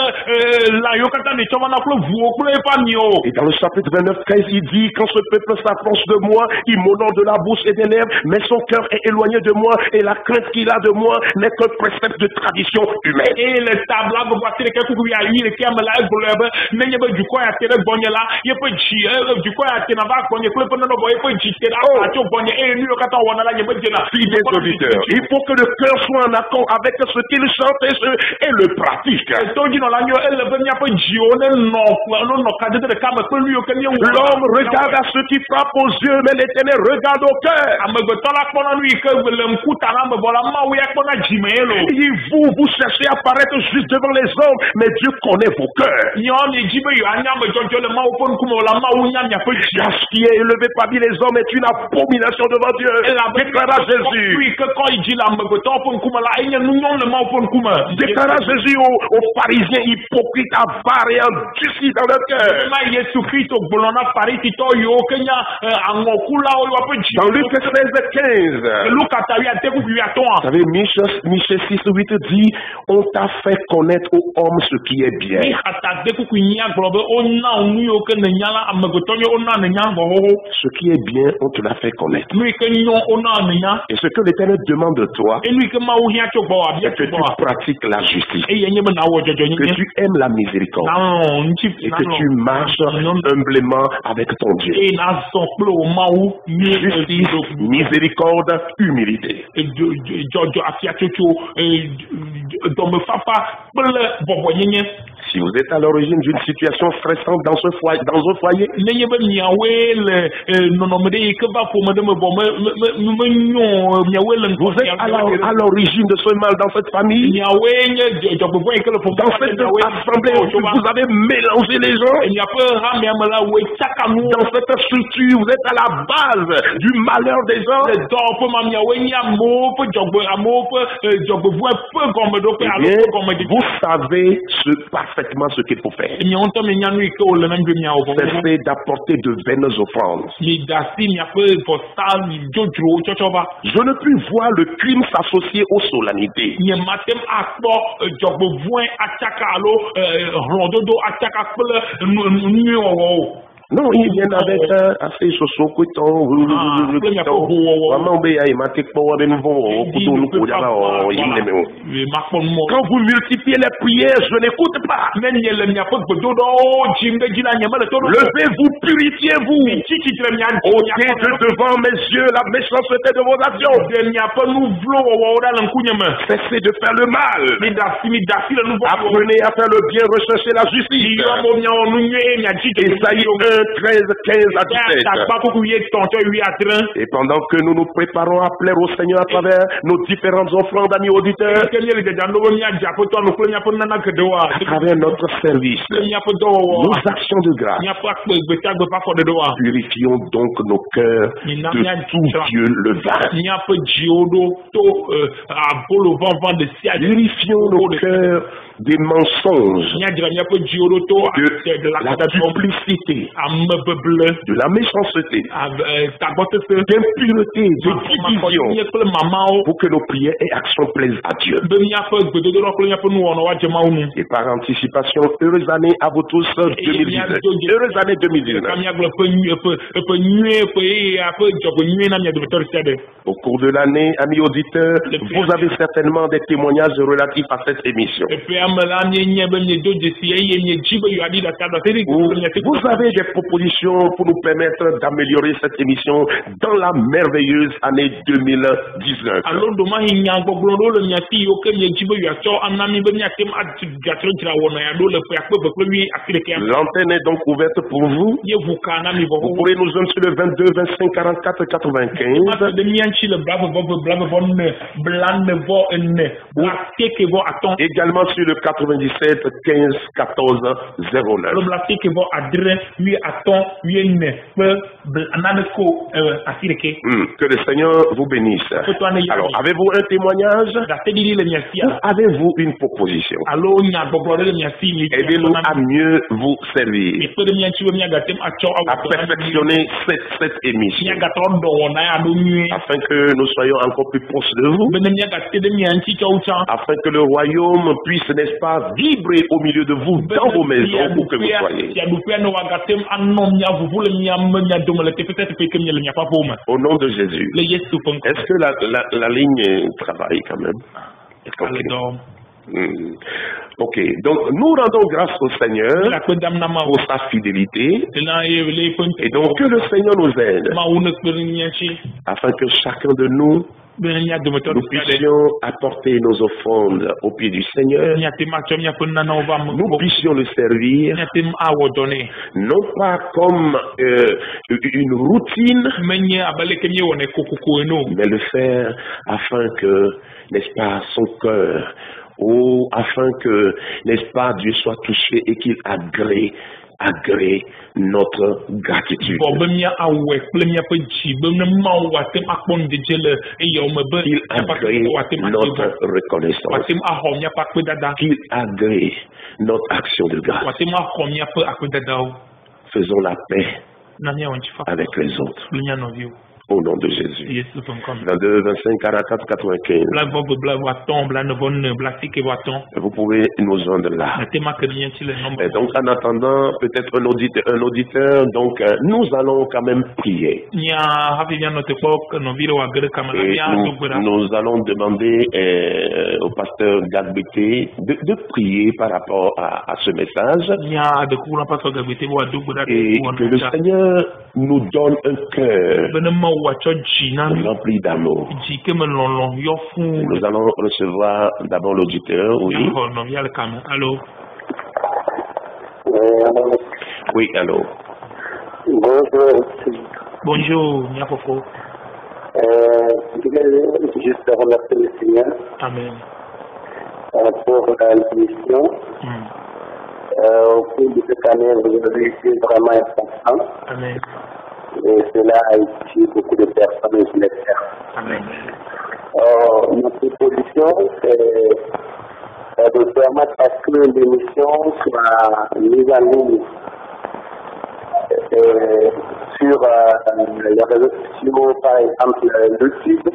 lã yiwo katã ne tsɔ vana kple ʋuwo kple eƒe amiwo Et dans le chapitre 29, 13, il dit, quand ce peuple s'approche de moi, il m'honore de la bouche et des lèvres, mais son cœur est éloigné de moi, et la crainte qu'il a de moi n'est qu'un précepte de tradition humaine. eye le tabla gbogbo ati ɖeke kuku ya yi ɖekea me la egblɔe be nenye be dukɔ ya te ɖe gbɔnye la yeƒe dzi dukɔ ya te na va gbɔnye kple eƒe nenɔbɔ yeƒe dzi te ɖe tso gbɔnye eye nu yiwo katã wɔna la nye me dzena Fidèles auditeurs, il faut que le cœur soit en accord avec ce qu'il chante et le pratique. to dzinɔla nyo ele be miaƒe dziwo nenɔ kadede ɖeka me kple nu yiwo ke míewɔ L'homme regarde à ce qui frappe aux yeux, mais l'Éternel regarde au cœur. amegbetɔ la kpɔna nu yi ke le ŋkuta la me vɔ la mawu ya kpɔna dzime ye lo Et vous cherchez à paraître juste devant les hommes, mais Dieu connaît vos cœurs. nyɔ ne dzi be yewoanya amedzɔdzɔ le mawu ƒe ŋkume o la mawu nya miaƒe dzi Car ce qui est élevé parmi les hommes est une abomination devant Dieu. Déclara Jésus. nu yi ke kɔ yi dzi le amegbetɔwo ƒe ŋkume la enye nu nyɔnu le mawu ƒe ŋkume Déclara Jésus aux pharisiens hypocrites, avares et endurcis dans leur cœur. ma Yesu Kristo gblɔ na farisitɔ yiwo ke nya aŋɔkulawo woƒe dzi Dans Luc 16:15. Luka tawi ade kuku Vous atɔa savez, Michée 6:8 dit, on t'a fait connaître aux hommes ce qui est bien. mi xata de kuku nyia gblɔ be wona nu yiwo ke ne nya la amegbetɔ nye wona ne nya vɔwɔwo Ce qui est bien, on te l'a fait connaître. nu yi ke nyɔ wona ne nya Et ce que l'Éternel demande de toi, enu yi ke mawu hiã tso gbɔ wa bia c'est que tso tu gbɔ wa pratiques la justice, eye nye be nawɔ que dzɔdzɔnyenye tu aimes la miséricorde, nalɔ ŋuti et que tu marches humblement avec ton Dieu. eye nazɔ kple wo mawu Justice, miséricorde, humilité. dzɔdzɔ afiatsotso dɔmefafa kple bɔbɔnyenye Si vous êtes à l'origine d'une situation stressante dans un foyer, nenye be miawoe le nɔnɔme ɖe yi ke va ƒome ɖe me vɔ menyo miawoe le vous êtes à l'origine de ce mal dans cette famille, miawoe nye dzɔgbevɔ yi ke le dans cette assemblée où vous avez mélangé les gens, miaƒe hamea me la woe tsaka nu dans cette structure, vous êtes à la base du malheur des gens. le dɔwɔƒe ma miawoe nye amewo ƒe dzɔgbevɔe ƒe gɔmeɖoƒe alo ƒe gɔmeɖeɖi Vous savez parfaitement ce qu'il faut faire. miawo ŋutɔ mienya nu yi ke wòle na ndue miawo vɔ Cessez d'apporter de vaines offrandes. mi da asi miaƒe vɔsa dzodzrowo tsɔtsɔ va Je ne puis voir le crime s'associer aux solennités. nye matem akpɔ dzɔgbevɔe atsaka alo hlɔdodo atsaka kple nuyiwɔwɔwo Non, ils viennent avec assez chaud, quand vous multipliez les prières, je n'écoute pas. Levez-vous, purifiez-vous. Ôtez de devant mes yeux la méchanceté de vos actions. Cessez de faire le mal. Apprenez à faire le bien, recherchez la justice. Esaïe 1, 13, 15 à 17. Et Et pendant que nous nous préparons à plaire au Seigneur à travers nos différentes offrandes, amis auditeurs, à travers notre service, nos actions de grâce, purifions donc nos cœurs de tout Dieu le vain. Purifions nos cœurs des mensonges, de la duplicité, de la méchanceté, d'impureté, de division, pour que nos prières et actions plaisent à Dieu. Et par anticipation, heureuse année à vous tous 2019. Heureuse année 2019. Au cours de l'année, amis auditeurs, vous avez certainement des témoignages relatifs à cette émission. Vous avez des propositions pour nous permettre d'améliorer cette émission dans la merveilleuse année 2019. L'antenne est donc ouverte pour vous. Vous pourrez nous joindre sur le 22 25 44 95. Également sur le 97 15 14 09. Que le Seigneur vous bénisse. Alors, avez-vous un témoignage? Ou avez-vous une proposition? Aidez-nous à mieux vous servir, à perfectionner cette émission, afin que nous soyons encore plus proches de vous, afin que le royaume puisse, n'est-ce pas, vibrer au milieu de vous, dans vos maisons, où que vous soyez. Au nom de Jésus. Est-ce que la ligne travaille quand même? Okay. Ok, donc nous rendons grâce au Seigneur pour sa fidélité, et donc que le Seigneur nous aide afin que chacun de nous puissions apporter nos offrandes au pied du Seigneur, nous puissions le servir, non pas comme une routine, mais le faire afin que, n'est-ce pas, son cœur, ou afin que, n'est-ce pas, Dieu soit touché et qu'il agrée notre gratitude. Qu'il agrée notre reconnaissance. Qu'il agrée notre action de grâce. Faisons la paix avec les autres. Au nom de Jésus. 22, 25, 44, 95. Vous pouvez nous joindre là. Et donc, en attendant, peut-être un auditeur, donc nous allons quand même prier. Et nous allons demander au pasteur Gagbete de prier par rapport à ce message. Et que le Seigneur nous donne un cœur rempli d'amour. Nous allons recevoir d'abord l'auditeur, oui. Oui, allô. Bonjour, Nyapoko. Je vais juste remercier le Seigneur. Amen. Pour l'émission. Au cours de cette année, vous avez été vraiment important. Amen. Et cela a été beaucoup de personnes, je l'espère. Amen. Notre proposition, c'est de permettre à ce que l'émission soit mise en ligne sur les réseaux sociaux, par exemple YouTube,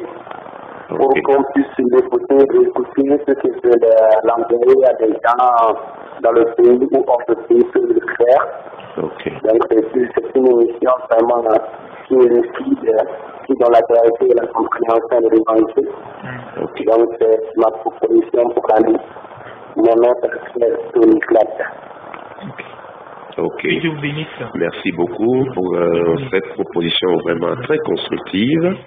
pour qu'on puisse l'écouter et écouter ce que c'est l'envoyer à des gens dans le pays ou hors de pays peuvent le faire. Donc c'est une émission vraiment qui est lucide, qui dans la clarité et la compréhension de l'évangile. Donc c'est ma proposition pour l'année. Mon nom c'est Tony Clap. Ok. Merci beaucoup pour cette proposition vraiment très constructive.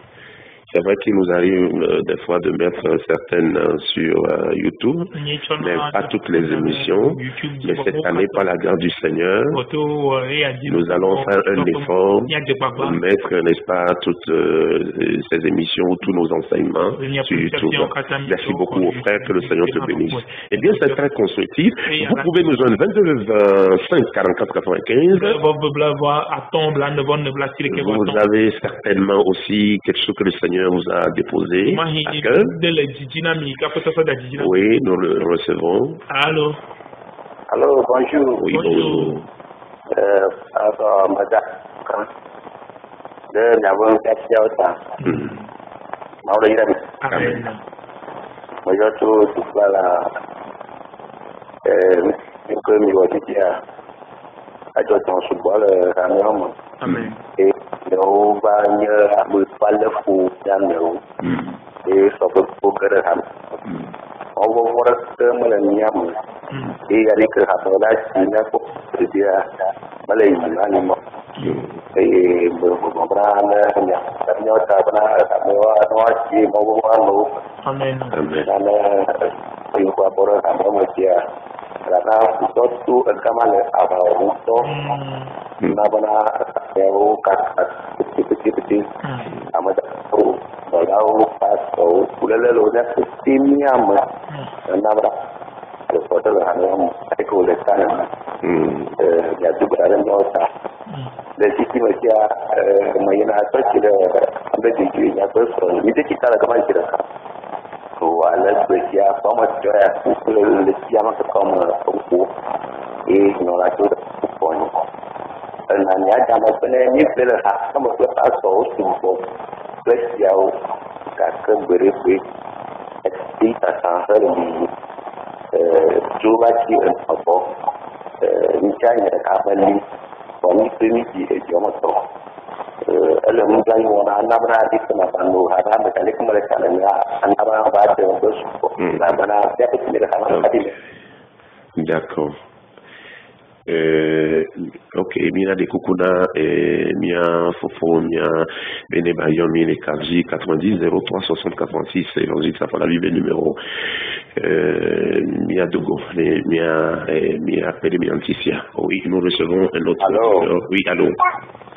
C'est vrai qu'il nous arrive des fois de mettre certaines sur YouTube, mais pas toutes les émissions. Mais cette année, par la grâce du Seigneur, nous allons faire un effort pour mettre, n'est-ce pas, toutes ces émissions, tous nos enseignements sur YouTube. Merci beaucoup aux frères, que le Seigneur te bénisse. Eh bien, c'est très constructif. Vous pouvez nous joindre 22 5 44 95. Vous avez certainement aussi quelque chose que le Seigneur vous a déposé à cœur. Oui, nous le recevons. Allô? Allô, bonjour. Oui, bonjour. Madame, nous avons un cas Amen. Moi, tout là, que nous avons dit à ton support, Amen. Et nous allons pas le fou dans nous. Et ça peut programmer. On va voir que nous et il y a des cas qui n'a pas de dire malheureusement et nous comprendre nous amen il faut avoir un métier karena itu agama awal itu nabana eu kat kecil sama kalau pas ulele udah timnya nabra foto yang aku letak ya juga ada nota dari sisi macam main apa kita ambil dijualnya terus itu kita lakukan kita wala besia sama saya le llama como un y no la ayuda pone nanya jama pene ni pele ha como que pasó tiempo pues ya que beribe está sanse juga ci apa misalnya kabali kami permisi jama to Allah mungkin orang anak berada di mana pun ada macam itu mereka ni anak berada di mana mana dia pun mereka ada. D'accord. Ok, mina de kukuna mia fofo mia bene bayon mi le kaji 90 03 60 86 évangile ça pour la Bible numéro mia dogo mia appelé mia anticia. Oui, nous recevons un autre. Allô? Oui, allô.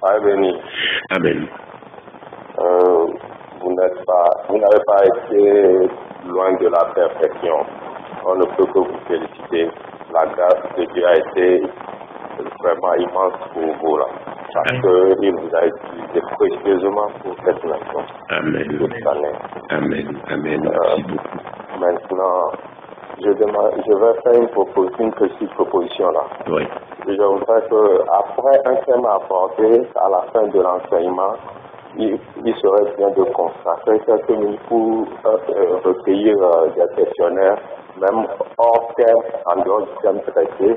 Amen. Amen. Vous n'avez pas été loin de la perfection. On ne peut que vous féliciter. La grâce de Dieu a été vraiment immense pour vous là. Parce qu'il vous a utilisé précieusement pour cette nation. Amen. Amen. Amen. Merci beaucoup. Maintenant, je vais faire une petite proposition là. Oui. Je voudrais qu'après un thème apporté à la fin de l'enseignement, il serait bien de consacrer quelques minutes pour recueillir des questionnaires, même hors thème, en dehors du thème traité,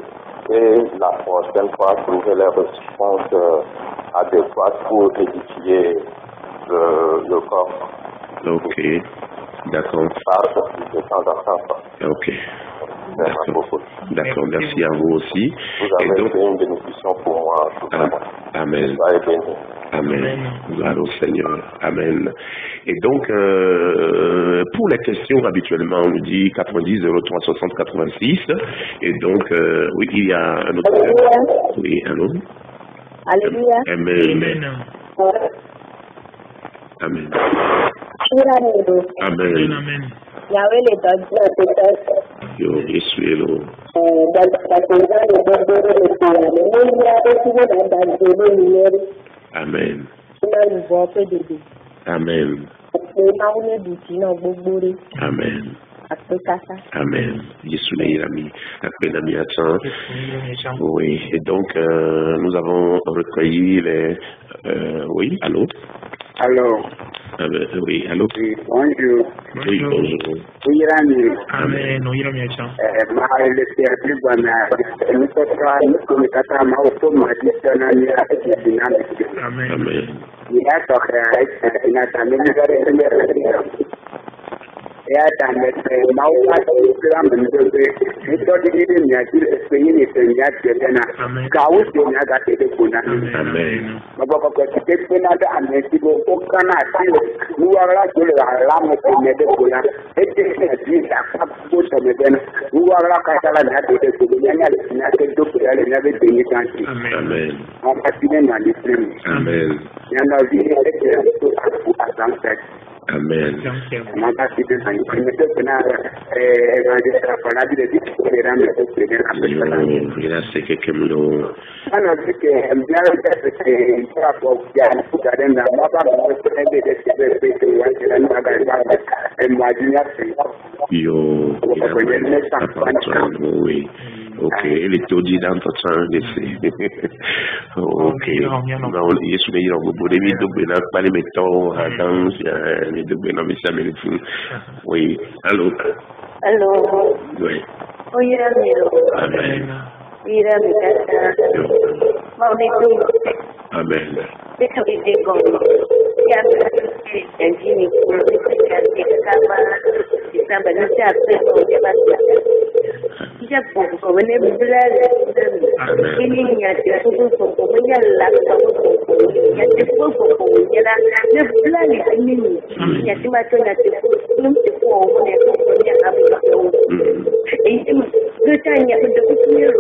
et la prochaine fois trouver les réponses adéquates pour édifier le corps. Ok, d'accord. De temps en temps. Ok. D'accord, merci à vous aussi. Vous avez fait une bénédiction pour moi. Amen. Amen. Gloire au Seigneur. Amen. Et donc, pour les questions, habituellement, on nous dit 90 03 60 86. Et donc, oui, il y a un autre. Alléluia. Oui, allô? Alléluia. Amen. Amen. Amen. Amen. Yahweh les donne Yo, Jésus est là. Amen. Amen. Amen. Amen. Jésus est l'ami. Après l'ami attend. Oui. Et donc, nous avons recueilli les. Oui, allô? Allô? Oui, allô? Oui, bonjour. Oui, bonjour. Oui, Rami. Amen. Oui, Rami Achan. Le théâtre, nous sommes kata mauto madisonani ya dynamique. Amen. Amen. Ya toka inatamini gari ya ta ne ma wa ta kira mun da ni to di ni ya ji sai ni sai ya ce dana ka wuce ne ga ta da kuna Amen. ba ba ko ta ce na da an ne ko kana ta ruwa ra ko la la mu ne da kuna e ce ne ji ta ka ko ta ne dana ruwa ra ka ta la da ta da kuna ya na ta do ko ya na be ni ta ci Amen. on va tirer dans les primes. Amen. Il y en a vu avec à Saint-Père. Amen. On va tirer dans les primes. Il a c'est quelques mots. On a vu que bien le rapport qui a tout à l'heure, on va pas Yo, oui. Ok, il est tout dit dans ton sang. Ok. Non, il est sur les gens, vous devez pas les mettre à danse, les deux bénins, mais ça me dit. Oui. Allô? Allô? Oui. Oui, Amen. Ira mi kata. Mau itu. Amen. Kita bisa gong. Yang janji ni pun kita sama. Kita berusaha untuk dapat. Kita pun boleh belajar. Ini nyata pun menjalan pun nyata pun jalan. Belajar ini nyata macam nyata belum cukup boleh yang kami. Itu bertanya untuk kecil.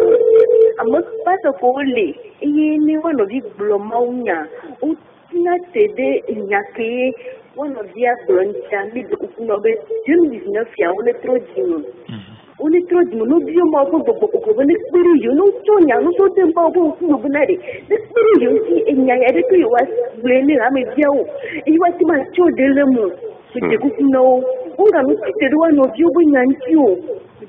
Amma pasa kole iye ni one of the blomaunya utina tede nyake one of the broncha mi do kuno be jim dis na fia one trojimo no bio ma bo ne spiru yo no tonya no so tempa bo kuno bunare ne spiru yo si enya ya de to was bleni ha me biawo e was ma cho de lemu de kuno unga no tede one of you bunyanti o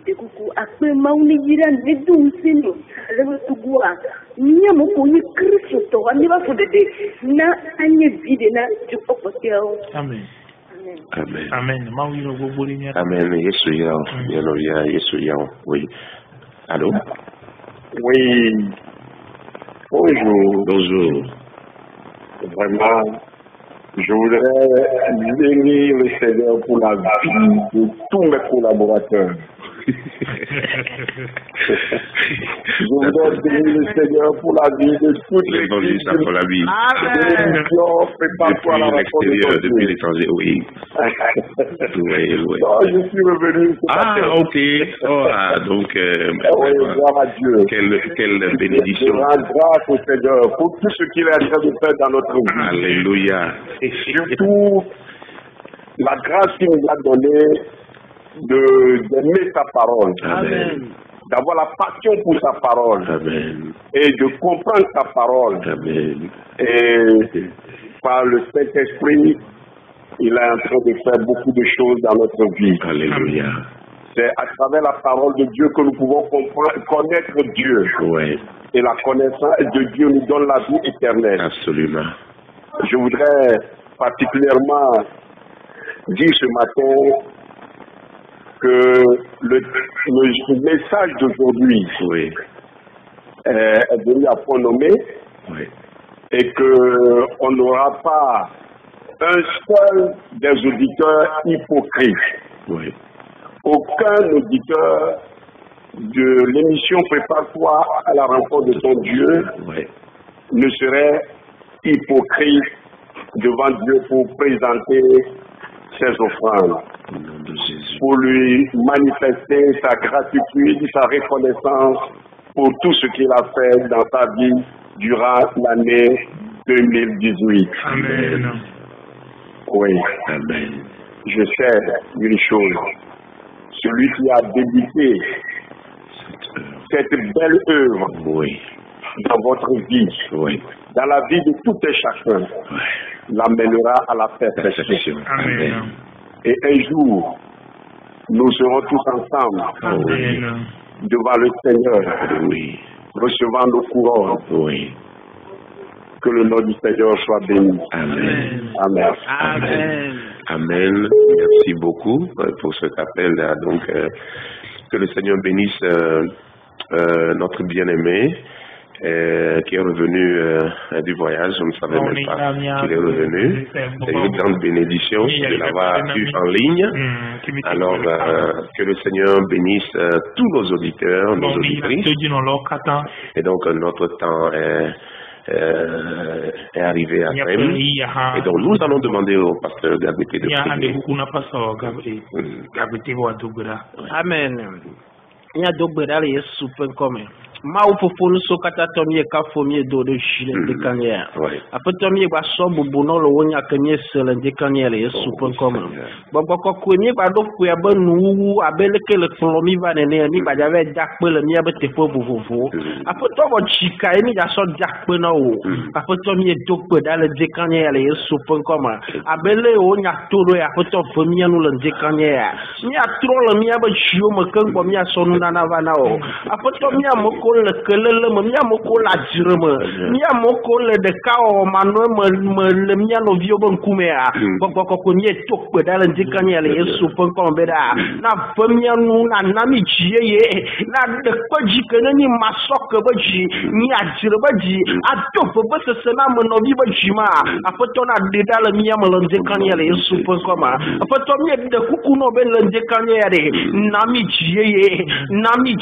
Dekuku akpe mauni jiran nedung sini lewe tugua nya moko ni Kristo ani ba fodede na anye vide na juko poteo. Amen. Amen. Amen. Maui no gbogbo ni. Amen. Yesu ya. Yesu ya. Oui. Allô? Oui. Bonjour. Bonjour. Vraiment, je voudrais bénir le Seigneur pour la vie de tous mes collaborateurs. Je voudrais bénir le Seigneur pour la vie de toutes les pour la vie. Depuis l'étranger, oui. Oui. Non, je suis revenu. Ok. Donc, quelle bénédiction. Je rends grâce au Seigneur pour tout ce qu'il est en train de faire dans notre vie. Alléluia. Et surtout, la grâce qu'il nous a donnée d'aimer sa parole. Amen. D'avoir la passion pour sa parole. Amen. Et de comprendre sa parole. Amen. Et par le Saint-Esprit, il est en train de faire beaucoup de choses dans notre vie. Alléluia. C'est à travers la parole de Dieu que nous pouvons connaître Dieu. Oui. Et la connaissance de Dieu nous donne la vie éternelle. Absolument. Je voudrais particulièrement dire ce matin que le message d'aujourd'hui est venu à point nommé et qu'on n'aura pas un seul des auditeurs hypocrites. Aucun auditeur de l'émission Prépare-toi à la rencontre de ton Dieu ne serait hypocrite devant Dieu pour présenter ses offrandes, pour lui manifester sa gratitude, sa reconnaissance pour tout ce qu'il a fait dans sa vie durant l'année 2018. Amen. Oui. Amen. Je sais une chose. Celui qui a débuté cette belle œuvre dans votre vie, dans la vie de tout et chacun, l'amènera à la perfection. Amen. Et un jour, nous serons tous ensemble devant le Seigneur, recevant nos couronnes. Que le nom du Seigneur soit béni. Amen. Amen. Amen. Amen. Merci beaucoup pour cet appel. Donc, que le Seigneur bénisse notre bien-aimé. qui est revenu du voyage. Je ne savais même pas qu'il est revenu. C'est une grande bénédiction de l'avoir vu en ligne. Alors, que le Seigneur bénisse tous nos auditeurs, nos auditrices. Et donc, notre temps est arrivé à terme. Et donc, nous allons demander au pasteur Gabete de prier. Amen. Il y a d'autres bédales et super comme Mao fofonu sokata tomie ka fomie do de chile de kanya. Après tomie ba so bubuno lo wonya kanye sele de kanya le super comme. Boko ko kwenye ba do ku ya ba nu abele ke le flomi va ne ni ba jave jakpe le mi abete fo bufufo. Après to bo chika ni ja so jakpe na o. Après tomie do bédale de kanya le super comme. Abele wonya toro ya après to fomie nu le de kanya. Ni atro le mi aba chio mo kan bo mi asonu na na va na o. Après tomie mo le kelele me mia moko la jire me mia moko le de ka o manu me le mia no vio bon kumea boko ko nie tok pe dal ndikani ale yesu pon ko beda na famia nu na nami jie ye na de ko jike ni masok ba ji ni ajire ba ji atop ba se na me no vi ba ji ma apoto na de dal mia me le ndikani ale yesu pon ko ma apoto mia de kuku no be le ndikani ale nami jie ye nami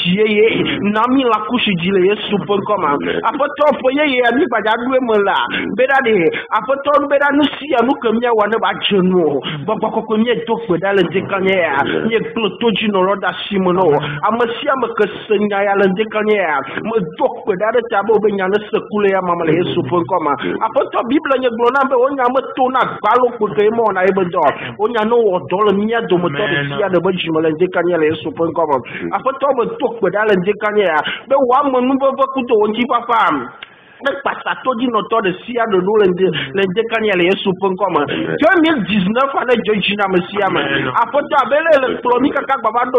la jile yesu pon koma apoto poye ye ami baja duwe mola beda de apoto beda nu si anu kemia wane ba jenu boko ko mie to feda le dekanye ya ye ploto jino roda simono amasia me kesenya ya le dekanye ya me dok feda de tabo be nyane sekule ya mama le yesu pon koma apoto bible nye glona be onya me to na gbalo ko ke mo na ebe do onya no odo le mia do mo to de sia de be jimo le dekanye le yesu pon koma apoto be to feda le dekanye ya be wa mo nu bo kuto wonji papa mais passato di noto de sia de nous le kanyele yesu pon comme 2019 ane jojina mesia ma apoto abele le plomi kaka baba do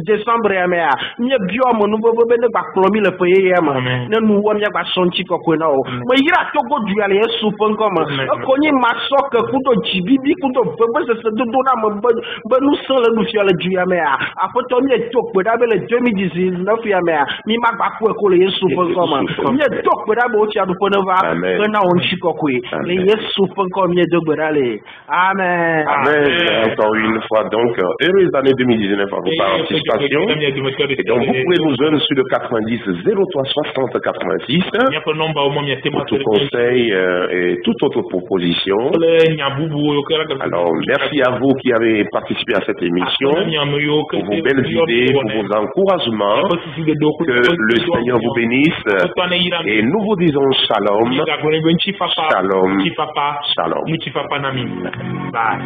décembre ya me nye bio mo nu bo be ne ba plomi le foye ya ma ne nu wo mi ba sonchi kokwe na o me yira to go du ale yesu pon comme ko ni masoke kudo jibibi kudo bebe se do na mo be nu so le nu fiole du ya me apoto mi to pe da bele 2019 ya me mi ma ba ko le yesu pon comme mi to pe da Amen. Encore une fois, donc, heureuse année 2019 à vos participation. Et donc, vous pouvez nous joindre sur le 90 03 60 86 pour tout conseil et toute autre proposition. Alors, merci à vous qui avez participé à cette émission, pour vos belles idées, pour vos encouragements. Que le Seigneur vous bénisse et nous vous disons shalom, shalom, shalom. Bye.